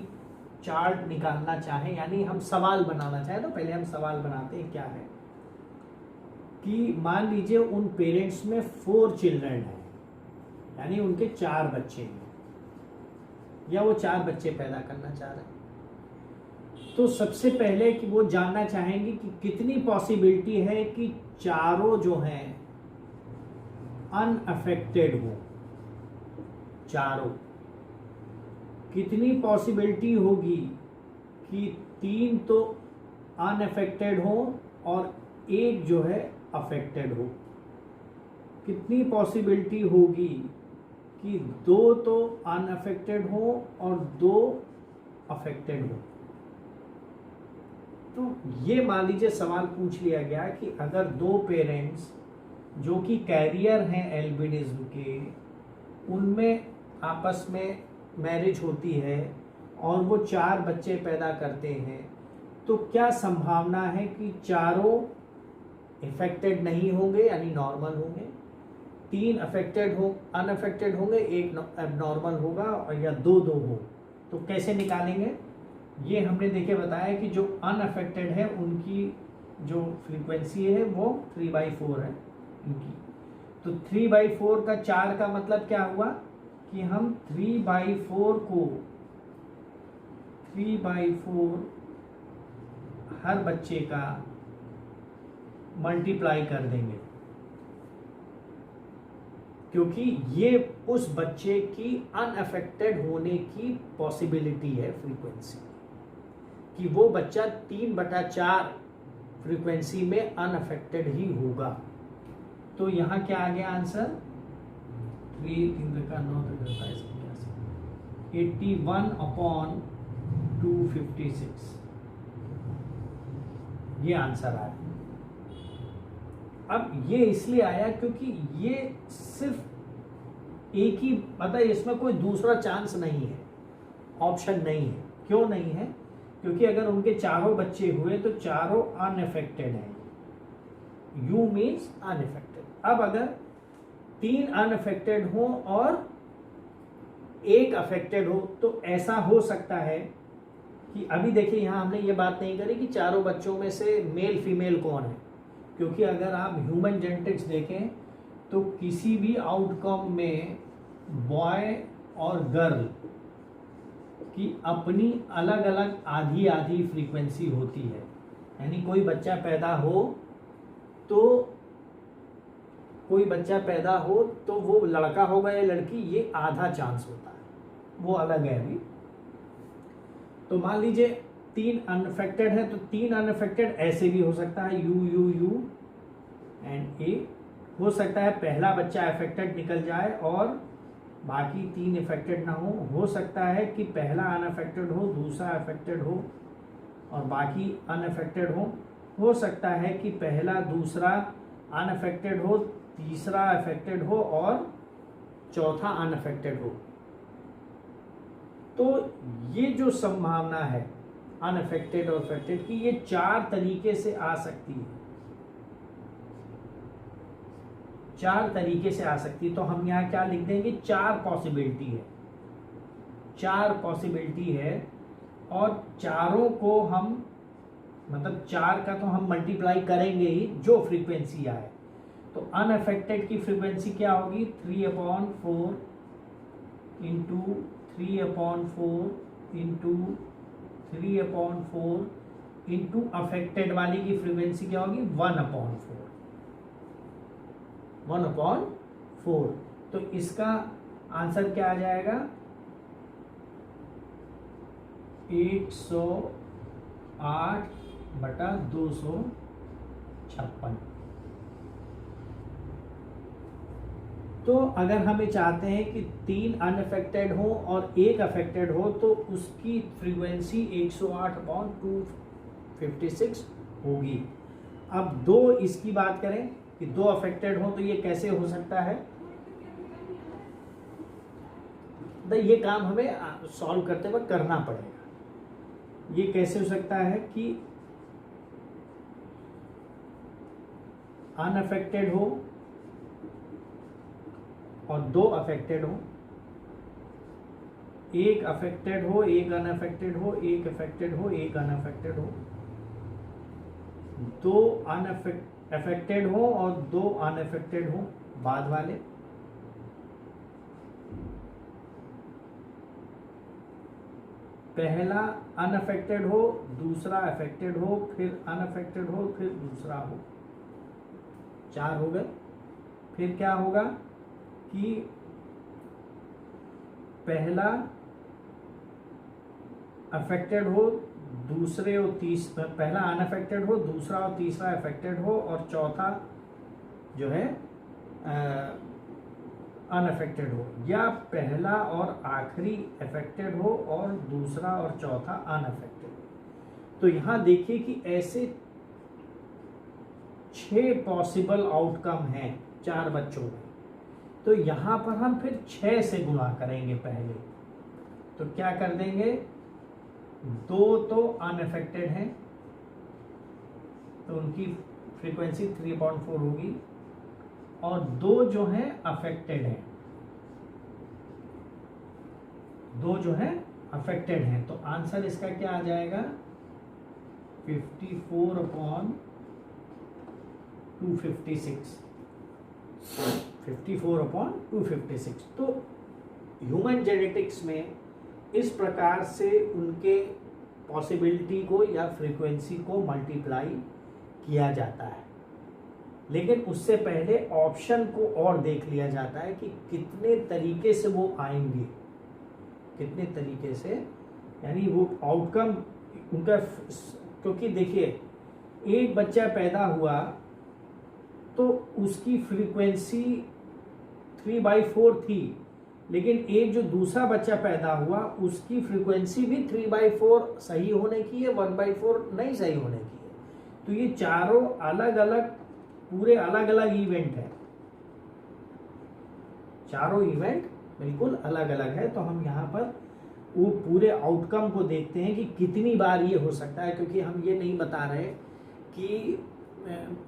चार्ट निकालना चाहें, यानी हम सवाल बनाना चाहें, तो पहले हम सवाल बनाते हैं क्या है कि मान लीजिए उन पेरेंट्स में 4 चिल्ड्रन हैं, यानी उनके 4 बच्चे हैं, या वो 4 बच्चे पैदा करना चाह रहे हैं। तो सबसे पहले कि वो जानना चाहेंगे कि कितनी पॉसिबिलिटी है कि चारों जो हैं अनअफेक्टेड हो। चारों, कितनी पॉसिबिलिटी होगी कि 3 तो अनअफेक्टेड हो और एक जो है अफेक्टेड हो, कितनी पॉसिबिलिटी होगी कि दो तो अनअफेक्टेड हो और दो अफेक्टेड हो। तो ये मान लीजिए सवाल पूछ लिया गया कि अगर दो पेरेंट्स जो कि कैरियर हैं एल्बिनिज्म के, उनमें आपस में मैरिज होती है और वो 4 बच्चे पैदा करते हैं, तो क्या संभावना है कि चारों इफेक्टेड नहीं होंगे यानी नॉर्मल होंगे, 3 अफेक्टेड हो अनअफेक्टेड होंगे, एक एबनॉर्मल होगा और या दो हो। तो कैसे निकालेंगे? ये हमने देखे बताया कि जो अनअफेक्टेड है उनकी जो फ्रीक्वेंसी है वो 3/4 है इनकी। तो 3/4 का 4 का मतलब क्या हुआ कि हम 3/4 को 3/4 हर बच्चे का मल्टीप्लाई कर देंगे, क्योंकि ये उस बच्चे की अनअफेक्टेड होने की पॉसिबिलिटी है फ्रीक्वेंसी, कि वो बच्चा 3/4 फ्रीक्वेंसी में अनअफेक्टेड ही होगा। तो यहां क्या आ गया आंसर? 81/256 ये आंसर आया। अब ये इसलिए आया क्योंकि ये सिर्फ एक ही, मतलब इसमें कोई दूसरा चांस नहीं है, ऑप्शन नहीं है। क्यों नहीं है? क्योंकि अगर उनके चारों बच्चे हुए तो चारों अनअफेक्टेड हैं, यू मीन्स अनअफेक्टेड। अब अगर 3 अनअफेक्टेड हो और एक अफेक्टेड हो तो ऐसा हो सकता है कि अभी देखिए यहां हमने ये बात नहीं करी कि चारों बच्चों में से मेल फीमेल कौन है, क्योंकि अगर आप ह्यूमन जेनेटिक्स देखें तो किसी भी आउटकम में बॉय और गर्ल की अपनी अलग अलग आधी आधी फ्रीक्वेंसी होती है। यानी कोई बच्चा पैदा हो तो वो लड़का होगा या लड़की, ये आधा चांस होता है, वो अलग है अभी। तो मान लीजिए 3 अनअफेक्टेड है तो 3 अनअफेक्टेड ऐसे भी हो सकता है, यू यू यू एंड ए। हो सकता है पहला बच्चा अफेक्टेड निकल जाए और बाकी 3 इफेक्टेड ना हो सकता है कि पहला अनअफेक्टेड हो, दूसरा अफेक्टेड हो और बाकी अनअफेक्टेड हो सकता है कि पहला दूसरा अनअफेक्टेड हो, तीसरा अफेक्टेड हो और चौथा अनअफेक्टेड हो। तो ये जो संभावना है अनअफेक्टेड और अफेक्टेड की, ये 4 तरीके से आ सकती है, 4 तरीके से आ सकती है। तो हम यहाँ क्या लिख देंगे? 4 पॉसिबिलिटी है, 4 पॉसिबिलिटी है और चारों को हम, मतलब 4 का तो हम मल्टीप्लाई करेंगे ही जो फ्रीक्वेंसी आए। तो अनअफेक्टेड की फ्रीक्वेंसी क्या होगी? 3/4 इंटू 3/4 इंटू 3/4 इंटू अफेक्टेड वाली की फ्रीक्वेंसी क्या होगी? 1/4। तो इसका आंसर क्या आ जाएगा? 108/256। तो अगर हमें चाहते हैं कि 3 अनअफेक्टेड हो और एक अफेक्टेड हो तो उसकी फ्रीक्वेंसी 108/256 होगी। अब 2 इसकी बात करें कि 2 अफेक्टेड हो तो ये कैसे हो सकता है? तो ये काम हमें सॉल्व करते वक्त करना पड़ेगा। ये कैसे हो सकता है कि अनअफेक्टेड हो और 2 अफेक्टेड हो, एक अफेक्टेड हो, एक अनअफेक्टेड हो, एक अफेक्टेड हो, एक अनअफेक्टेड हो, 2 अफेक्टेड हो और 2 अनअफेक्टेड हो बाद वाले, पहला अनअफेक्टेड हो, दूसरा अफेक्टेड हो, फिर अनअफेक्टेड हो, फिर दूसरा हो, 4 हो गए। फिर क्या होगा कि पहला अफेक्टेड हो, दूसरे और तीसरा, पहला अनअफेक्टेड हो, दूसरा और तीसरा अफेक्टेड हो और चौथा जो है अनअफेक्टेड हो, या पहला और आखिरी अफेक्टेड हो और दूसरा और चौथा अनअफेक्टेड। तो यहाँ देखिए कि ऐसे 6 पॉसिबल आउटकम हैं 4 बच्चों में। तो यहाँ पर हम फिर 6 से गुणा करेंगे पहले। तो क्या कर देंगे, 2 तो अनअफेक्टेड हैं तो उनकी फ्रीक्वेंसी 3/4 होगी, और 2 जो हैं अफेक्टेड हैं, 2 जो हैं अफेक्टेड हैं। तो आंसर इसका क्या आ जाएगा, 54/256, 54/256। तो ह्यूमन जेनेटिक्स में इस प्रकार से उनके पॉसिबिलिटी को या फ्रीक्वेंसी को मल्टीप्लाई किया जाता है। लेकिन उससे पहले ऑप्शन को और देख लिया जाता है कि कितने तरीके से वो आएंगे, कितने तरीके से, यानी वो आउटकम उनका। क्योंकि देखिए, एक बच्चा पैदा हुआ तो उसकी फ्रीक्वेंसी 3/4 थी, लेकिन एक जो दूसरा बच्चा पैदा हुआ उसकी फ्रीक्वेंसी भी 3/4 सही होने की है, 1/4 नहीं सही होने की है। तो ये चारों अलग अलग, पूरे अलग अलग इवेंट है, चारों इवेंट बिल्कुल अलग अलग है। तो हम यहाँ पर वो पूरे आउटकम को देखते हैं कि कितनी बार ये हो सकता है, क्योंकि हम ये नहीं बता रहे कि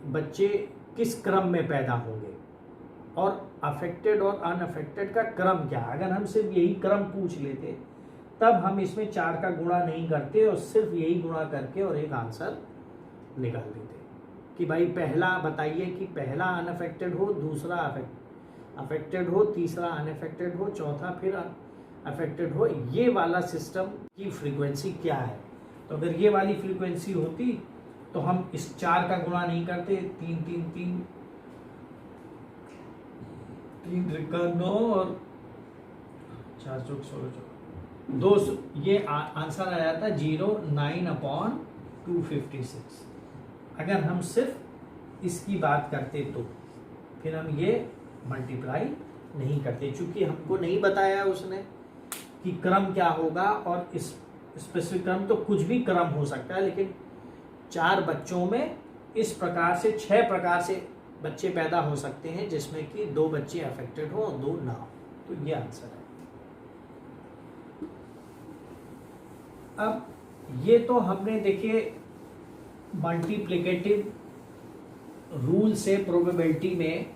बच्चे किस क्रम में पैदा होंगे और अफेक्टेड और अनअफेक्टेड का क्रम क्या। अगर हम सिर्फ यही क्रम पूछ लेते तब हम इसमें 4 का गुणा नहीं करते और सिर्फ यही गुणा करके और एक आंसर निकाल देते कि भाई पहला बताइए कि पहला अनअफेक्टेड हो, दूसरा अफेक्टेड हो, तीसरा अनअफेक्टेड हो, चौथा फिर अफेक्टेड हो। ये वाला सिस्टम की फ्रीक्वेंसी क्या है। तो अगर ये वाली फ्रीक्वेंसी होती तो हम इस 4 का गुणा नहीं करते, 3 3 3 3 त्रिका 9 और 4 चौक 16 2, ये आंसर आ जाता है 09/256। अगर हम सिर्फ इसकी बात करते तो फिर हम ये मल्टीप्लाई नहीं करते, चूंकि हमको नहीं बताया उसने कि क्रम क्या होगा। और इस स्पेसिफिक क्रम तो कुछ भी क्रम हो सकता है, लेकिन 4 बच्चों में इस प्रकार से 6 प्रकार से बच्चे पैदा हो सकते हैं, जिसमें कि 2 बच्चे अफेक्टेड हो और 2 ना हो। तो ये आंसर है। अब ये तो हमने देखिए मल्टीप्लिकेटिव रूल से प्रोबेबिलिटी में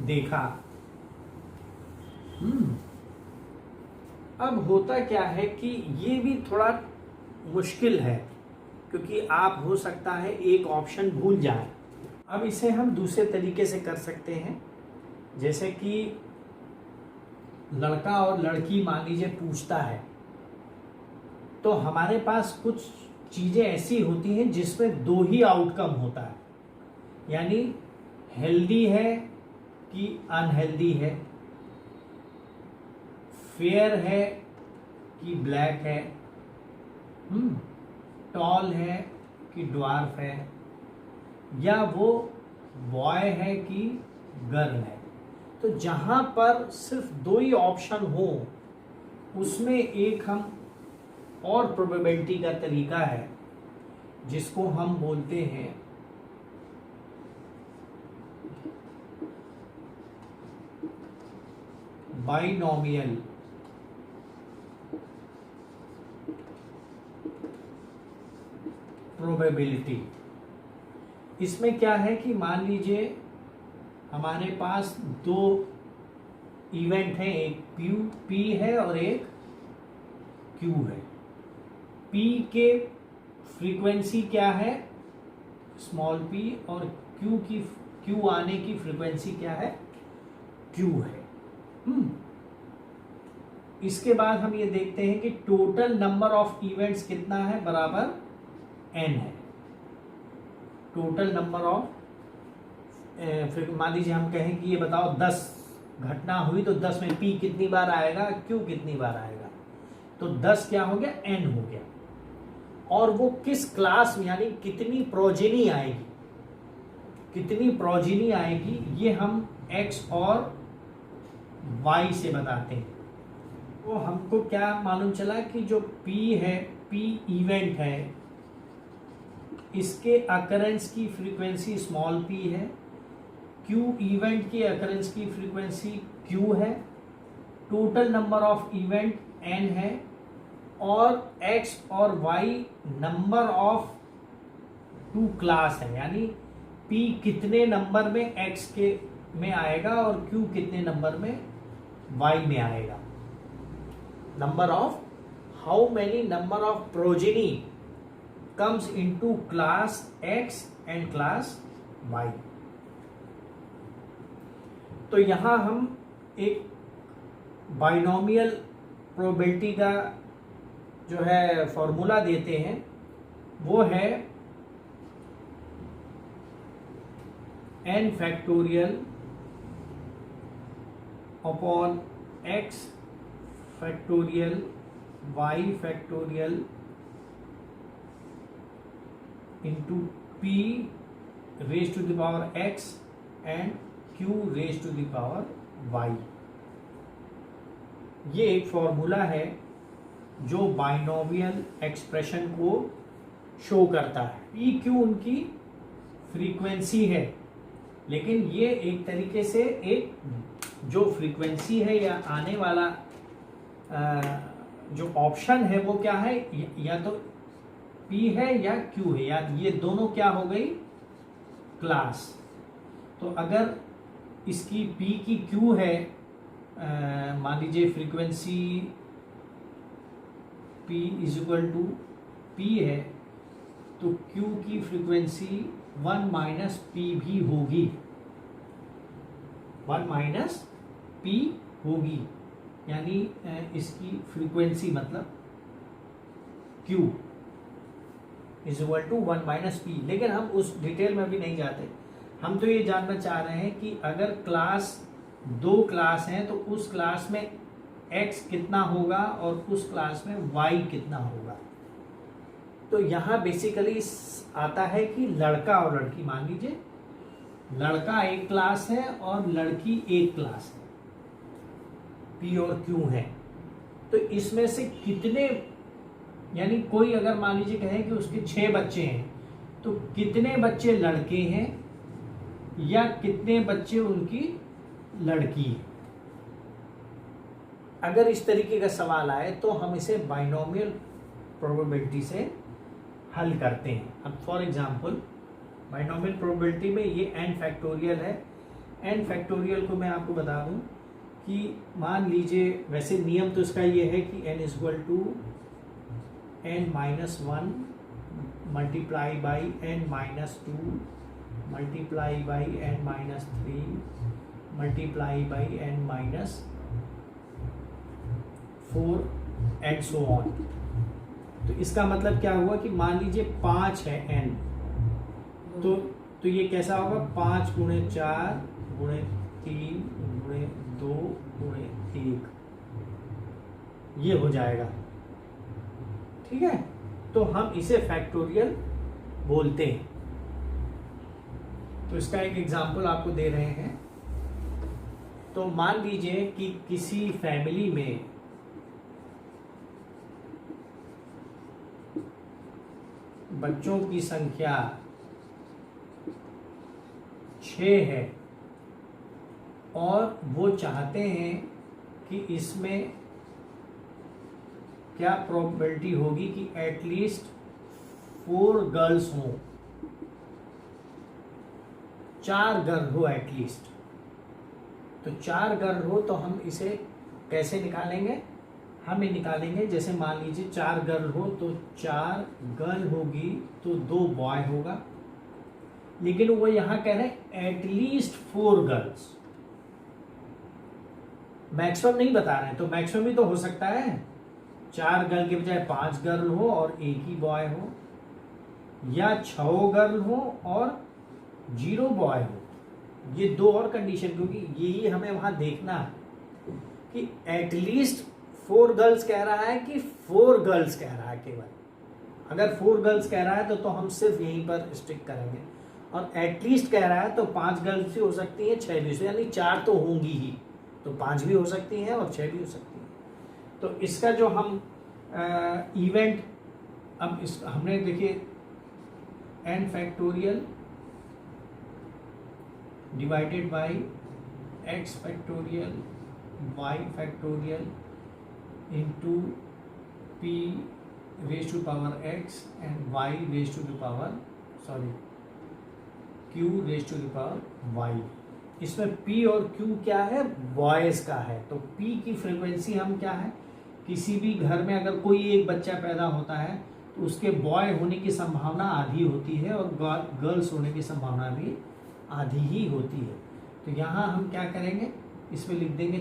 देखा। अब होता क्या है कि ये भी थोड़ा मुश्किल है, क्योंकि आप हो सकता है एक ऑप्शन भूल जाए। अब इसे हम दूसरे तरीके से कर सकते हैं, जैसे कि लड़का और लड़की मान लीजिए पूछता है, तो हमारे पास कुछ चीज़ें ऐसी होती हैं जिसमें 2 ही आउटकम होता है, यानी हेल्दी है कि अनहेल्दी है, फेयर है कि ब्लैक है, टॉल है कि ड्वार्फ है, या वो बॉय है कि गर्ल है। तो जहां पर सिर्फ 2 ही ऑप्शन हो, उसमें एक हम और प्रोबेबिलिटी का तरीका है जिसको हम बोलते हैं बाइनोमियल प्रोबेबिलिटी। इसमें क्या है कि मान लीजिए हमारे पास 2 इवेंट हैं, एक P है और एक Q है। P के फ्रीक्वेंसी क्या है, स्मॉल p, और Q आने की फ्रीक्वेंसी क्या है, Q है। इसके बाद हम ये देखते हैं कि टोटल नंबर ऑफ इवेंट्स कितना है, बराबर n है। टोटल नंबर ऑफ, मान लीजिए हम कहें कि ये बताओ 10 घटना हुई, तो 10 में P कितनी बार आएगा, Q कितनी बार आएगा। तो 10 क्या हो गया, n हो गया। और वो किस क्लास में, यानी कितनी प्रोजेनी आएगी, कितनी प्रोजेनी आएगी, ये हम x और y से बताते हैं। तो हमको क्या मालूम चला कि जो p है, p इवेंट है, इसके अकरेंस की फ्रीक्वेंसी स्मॉल p है, q इवेंट की अकरेंस की फ्रीक्वेंसी q है, total number of event n है, और x और y number of two class है, यानी p कितने नंबर में x के में आएगा और q कितने नंबर में y में आएगा। Number of, how many number of progeny comes into class x and class y। तो यहां हम एक बाइनोमियल प्रोबेबिलिटी का जो है फॉर्मूला देते हैं, वो है n factorial upon x factorial y factorial into p raise to the power x and q raise to the power y। ये एक फॉर्मूला है जो बाइनोमियल एक्सप्रेशन को शो करता है। पी क्यू उनकी फ्रीक्वेंसी है, लेकिन ये एक तरीके से एक जो फ्रीक्वेंसी है या आने वाला जो ऑप्शन है वो क्या है, या तो पी है या क्यू है, या ये दोनों क्या हो गई, क्लास। तो अगर इसकी पी की क्यू है, मान लीजिए frequency P is equal to P है, तो Q की फ्रीक्वेंसी 1 माइनस P भी होगी, 1 माइनस P होगी, यानी इसकी फ्रीक्वेंसी मतलब Q is equal to 1 minus P। लेकिन हम उस डिटेल में भी नहीं जाते, हम तो ये जानना चाह रहे हैं कि अगर क्लास, दो क्लास हैं तो उस क्लास में x कितना होगा और उस क्लास में y कितना होगा। तो यहाँ बेसिकली आता है कि लड़का और लड़की, मान लीजिए लड़का एक क्लास है और लड़की एक क्लास है, p और q है, तो इसमें से कितने, यानी कोई अगर मान लीजिए कहें कि उसके 6 बच्चे हैं, तो कितने बच्चे लड़के हैं या कितने बच्चे उनकी लड़की है। अगर इस तरीके का सवाल आए तो हम इसे बाइनोमियल प्रोबेबिलिटी से हल करते हैं। अब फॉर एग्जांपल बाइनोमियल प्रोबेबिलिटी में ये n फैक्टोरियल है, n फैक्टोरियल को मैं आपको बता दूं कि मान लीजिए, वैसे नियम तो इसका ये है कि n is equal to n minus 1 multiply by n minus 2 multiply by n minus 3 multiply by n minus 4 and so on. तो इसका मतलब क्या हुआ कि मान लीजिए 5 है n, तो ये कैसा होगा, 5 गुणे 4 गुणे 3 गुणे 2 गुणे 1, ये हो जाएगा। ठीक है, तो हम इसे फैक्टोरियल बोलते हैं। तो इसका एक एग्जांपल आपको दे रहे हैं। तो मान लीजिए कि किसी फैमिली में बच्चों की संख्या 6 है और वो चाहते हैं कि इसमें क्या प्रोबेबिलिटी होगी कि एटलीस्ट 4 गर्ल्स हों, 4 गर्ल हो एटलीस्ट। तो 4 गर्ल हो तो हम इसे कैसे निकालेंगे, हम ये निकालेंगे जैसे मान लीजिए 4 गर्ल हो तो 4 गर्ल होगी तो 2 बॉय होगा, लेकिन वो यहाँ कह रहे हैं एटलीस्ट 4 गर्ल्स, मैक्सिमम नहीं बता रहे हैं। तो मैक्सिमम भी तो हो सकता है 4 गर्ल के बजाय 5 गर्ल हो और 1 ही बॉय हो, या 6 गर्ल हो और 0 बॉय हो। ये 2 और कंडीशन, क्योंकि यही हमें वहां देखना है कि एटलीस्ट 4 गर्ल्स कह रहा है कि 4 गर्ल्स कह रहा है केवल। अगर 4 गर्ल्स कह रहा है तो हम सिर्फ यहीं पर स्टिक करेंगे, और एटलीस्ट कह रहा है तो 5 गर्ल्स भी हो सकती हैं, 6 भी, यानी 4 तो होंगी ही, तो 5 भी हो सकती हैं और 6 भी हो सकती हैं। तो इसका जो हम इवेंट, अब इस हमने देखिए n factorial divided by x factorial y factorial into p raise to power x and y raise to the power q raise to the power y। इसमें p और q क्या है, बॉयज का है। तो p की फ्रीक्वेंसी हम क्या है, किसी भी घर में अगर कोई एक बच्चा पैदा होता है तो उसके बॉय होने की संभावना आधी होती है और गर्ल्स होने की संभावना भी आधी ही होती है। तो यहाँ हम क्या करेंगे, इसमें लिख देंगे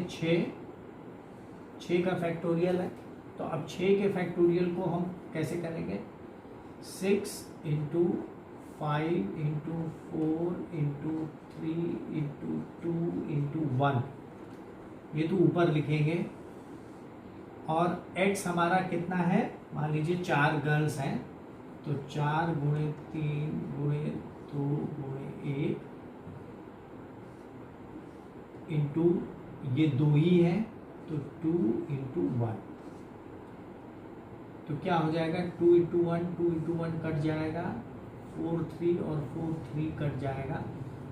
6 का फैक्टोरियल है। तो अब 6 के फैक्टोरियल को हम कैसे करेंगे, 6 into 5 into 4 into 3 into 2 into 1, ये तो ऊपर लिखेंगे। और x हमारा कितना है, मान लीजिए 4 गर्ल्स हैं, तो 4 गुणे 3 गुणे 2 गुणे 1 इंटू ये 2 ही है तो 2 इंटू 1, तो क्या हो जाएगा, 2 इंटू 1 कट जाएगा, 4 3 और 4 3 कट जाएगा,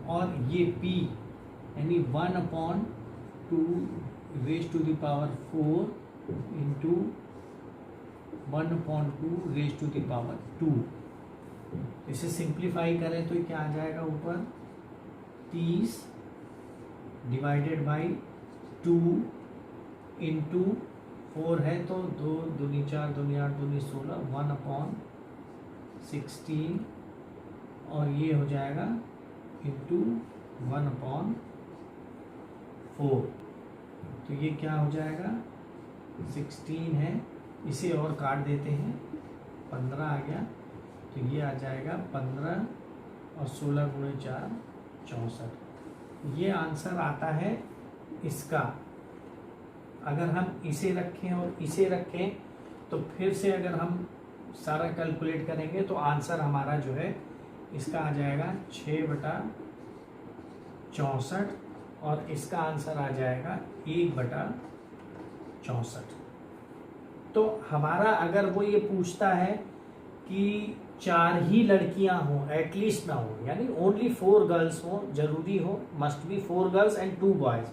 और ये p यानी 1/2 raise to the power 4 into 1/2 raise to the power 2। इसे सिंप्लीफाई करें तो क्या आ जाएगा, ऊपर 30 डिवाइडेड बाई 2 इंटू 4 है तो 2 दूनी 4 दूनी 8 दूनी 16, 1/16, और ये हो जाएगा इंटू 1/4। तो ये क्या हो जाएगा, 16 है, इसे और काट देते हैं, 15 आ गया, तो ये आ जाएगा 15 और 16 गुणे 4 64। ये आंसर आता है इसका। अगर हम इसे रखें और इसे रखें तो फिर से अगर हम सारा कैलकुलेट करेंगे तो आंसर हमारा जो है इसका आ जाएगा 6/64, और इसका आंसर आ जाएगा 1/64। तो हमारा अगर वो ये पूछता है कि 4 ही लड़कियां हों, एटलीस्ट ना हो, यानी ओनली 4 गर्ल्स हो, जरूरी हो, must be 4 girls and 2 boys,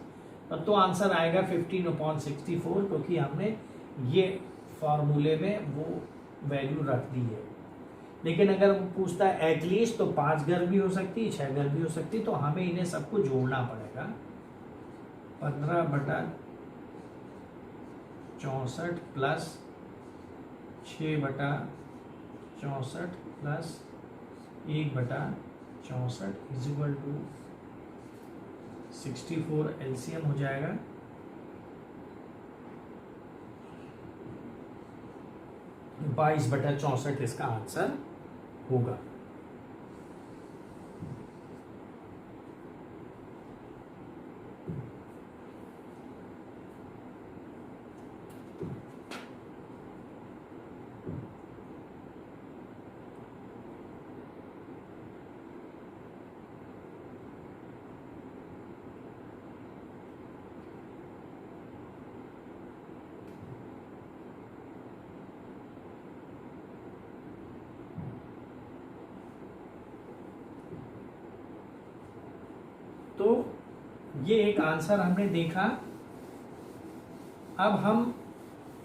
तब तो आंसर आएगा 15/64, क्योंकि हमने ये फॉर्मूले में वो वैल्यू रख दी है। लेकिन अगर वो पूछता है एटलीस्ट, तो 5 गर्ल भी हो सकती है, 6 गर्ल भी हो सकती है, तो हमें इन्हें सबको जोड़ना पड़ेगा। 15/64 plus 6/64 plus 1/64 is equal to 64, LCM हो जाएगा 22/64, इसका आंसर होगा। तो ये एक आंसर हमने देखा। अब हम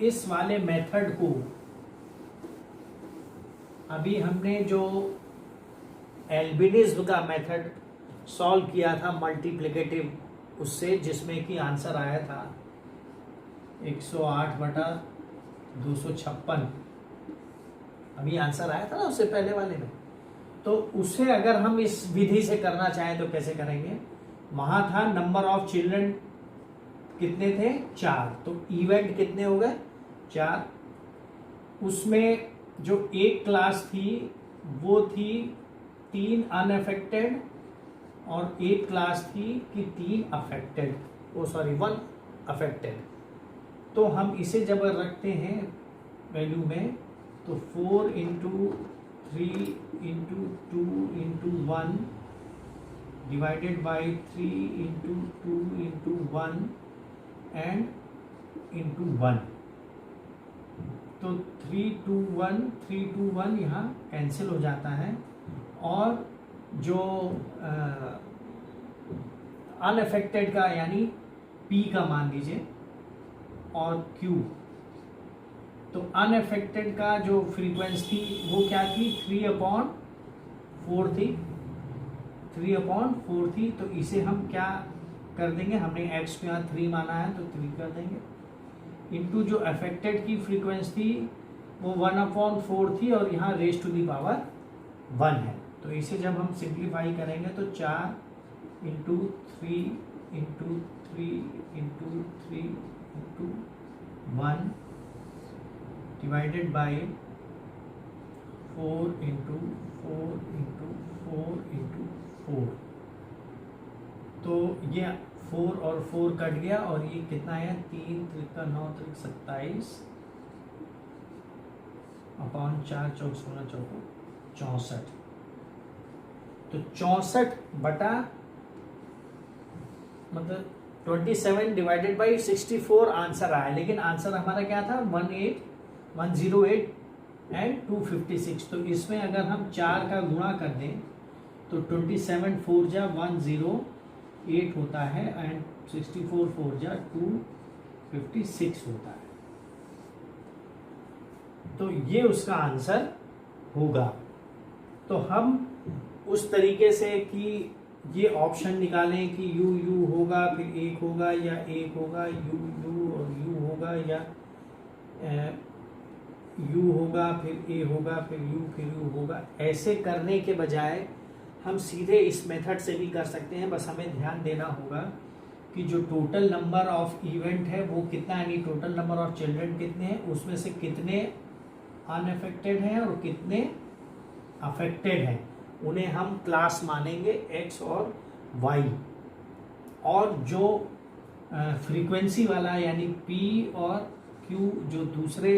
इस वाले मेथड को, अभी हमने जो एल्बिनिज्म का मेथड सॉल्व किया था मल्टीप्लिकेटिव, उससे जिसमें कि आंसर आया था 108/256, अभी आंसर आया था ना उससे पहले वाले में, तो उसे अगर हम इस विधि से करना चाहें तो कैसे करेंगे। वहां था नंबर ऑफ चिल्ड्रन कितने थे, 4, तो इवेंट कितने हो गए, 4। उसमें जो एक क्लास थी वो थी 3 अनअफेक्टेड, और एक क्लास थी कि 3 अफेक्टेड, 1 अफेक्टेड। तो हम इसे जब रखते हैं वैल्यू में तो 4 into 3 into 2 into 1 divided by 3 into 2 into 1 and into 1। तो 3 2 1 यहाँ कैंसिल हो जाता है, और जो अनअफेक्टेड का यानी P का मान लीजिए और Q, तो अनअफेक्टेड का जो फ्रीक्वेंसी थी वो क्या थी, 3/4 थी, 3/4 थी। तो इसे हम क्या कर देंगे, हमने x को यहाँ 3 माना है तो 3 कर देंगे, इनटू जो अफेक्टेड की फ्रीक्वेंसी थी वो 1/4 थी और यहाँ रेज टू दी पावर 1 है। तो इसे जब हम सिंप्लीफाई करेंगे तो 4 into 3 into 3 into 3 into 1 divided by 4 into 4 into 4 into 4। तो ये 4 और 4 कट गया और ये कितना है, 3 त्रिका 9 त्रिक 27 अपॉन 4 चौक 16 चौको 64। तो 64 बटा मतलब 27 डिवाइडेड बाई 64 आंसर आया। लेकिन आंसर हमारा क्या था, 108 एंड 256। तो इसमें अगर हम 4 का गुणा कर दें तो 27 4 जा 108 होता है एंड 64 4 जा 256 होता है। तो ये उसका आंसर होगा। तो हम उस तरीके से कि ये ऑप्शन निकालें कि u होगा फिर 1 होगा या 1 होगा, u और u होगा, या u होगा फिर a होगा फिर u होगा। ऐसे करने के बजाय हम सीधे इस मेथड से भी कर सकते हैं। बस हमें ध्यान देना होगा कि जो टोटल नंबर ऑफ इवेंट है वो कितना, यानी टोटल नंबर ऑफ चिल्ड्रन कितने हैं, उसमें से कितने अनअफेक्टेड हैं और कितने अफेक्टेड हैं, उन्हें हम क्लास मानेंगे x और y। और जो फ्रीक्वेंसी वाला यानी p और q जो दूसरे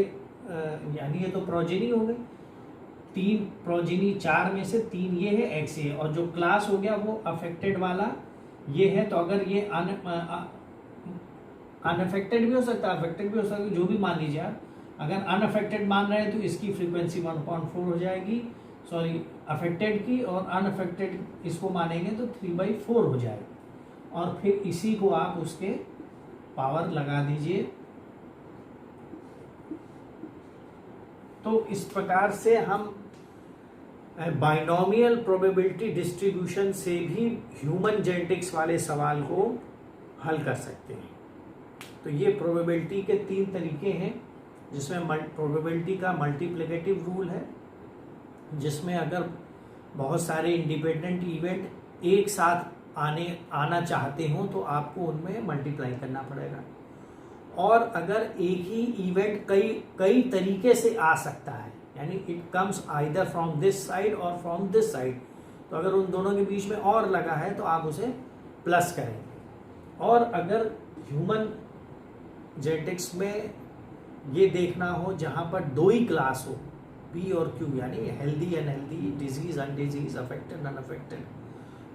यानी ये तो प्रोजेनी हो गई, 3 प्रोजेनी 4 में से 3 ये है, x ये, और जो क्लास हो गया वो अफेक्टेड वाला ये है। तो अगर ये अनअफेक्टेड भी हो सकता है, अफेक्टेड भी हो सकता है, जो भी मान लीजिए आप। अगर अनअफेक्टेड मान रहे हैं तो इसकी फ्रीक्वेंसी 1/4 हो जाएगी, सॉरी अफेक्टेड की, और अनअफेक्टेड इसको मानेंगे तो 3/4 हो जाएगी। और फिर इसी को आप उसके पावर लगा दीजिए। तो इस प्रकार से हम बाइनोमियल प्रोबेबिलिटी डिस्ट्रीब्यूशन से भी ह्यूमन जेनेटिक्स वाले सवाल को हल कर सकते हैं। तो ये प्रोबेबिलिटी के 3 तरीके हैं, जिसमें प्रोबेबिलिटी का मल्टीप्लिकेटिव रूल है, जिसमें अगर बहुत सारे इंडिपेंडेंट इवेंट एक साथ आना चाहते हो तो आपको उनमें मल्टीप्लाई करना पड़ेगा। और अगर एक ही इवेंट कई तरीके से आ सकता है, यानी it comes either from this side और फ्रॉम दिस साइड, तो अगर उन दोनों के बीच में और लगा है तो आप उसे प्लस करेंगे। और अगर ह्यूमन जेनेटिक्स में ये देखना हो जहाँ पर 2 ही क्लास हो, P और Q, यानी healthy unhealthy, disease undisease, affected unaffected,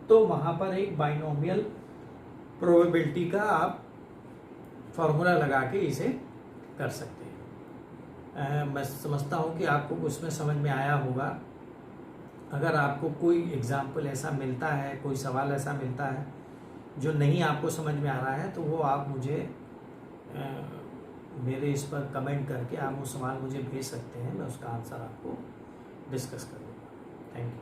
तो वहाँ पर एक बाइनोमियल प्रोबेबिलिटी का आप फॉर्मूला लगा के इसे कर सकते हैं। मैं समझता हूँ कि आपको उसमें समझ में आया होगा। अगर आपको कोई एग्जाम्पल ऐसा मिलता है, कोई सवाल ऐसा मिलता है जो नहीं आपको समझ में आ रहा है, तो वो आप मुझे मेरे इस पर कमेंट करके आप वो सवाल मुझे भेज सकते हैं, मैं उसका आंसर आपको डिस्कस करूँगा। Thank you.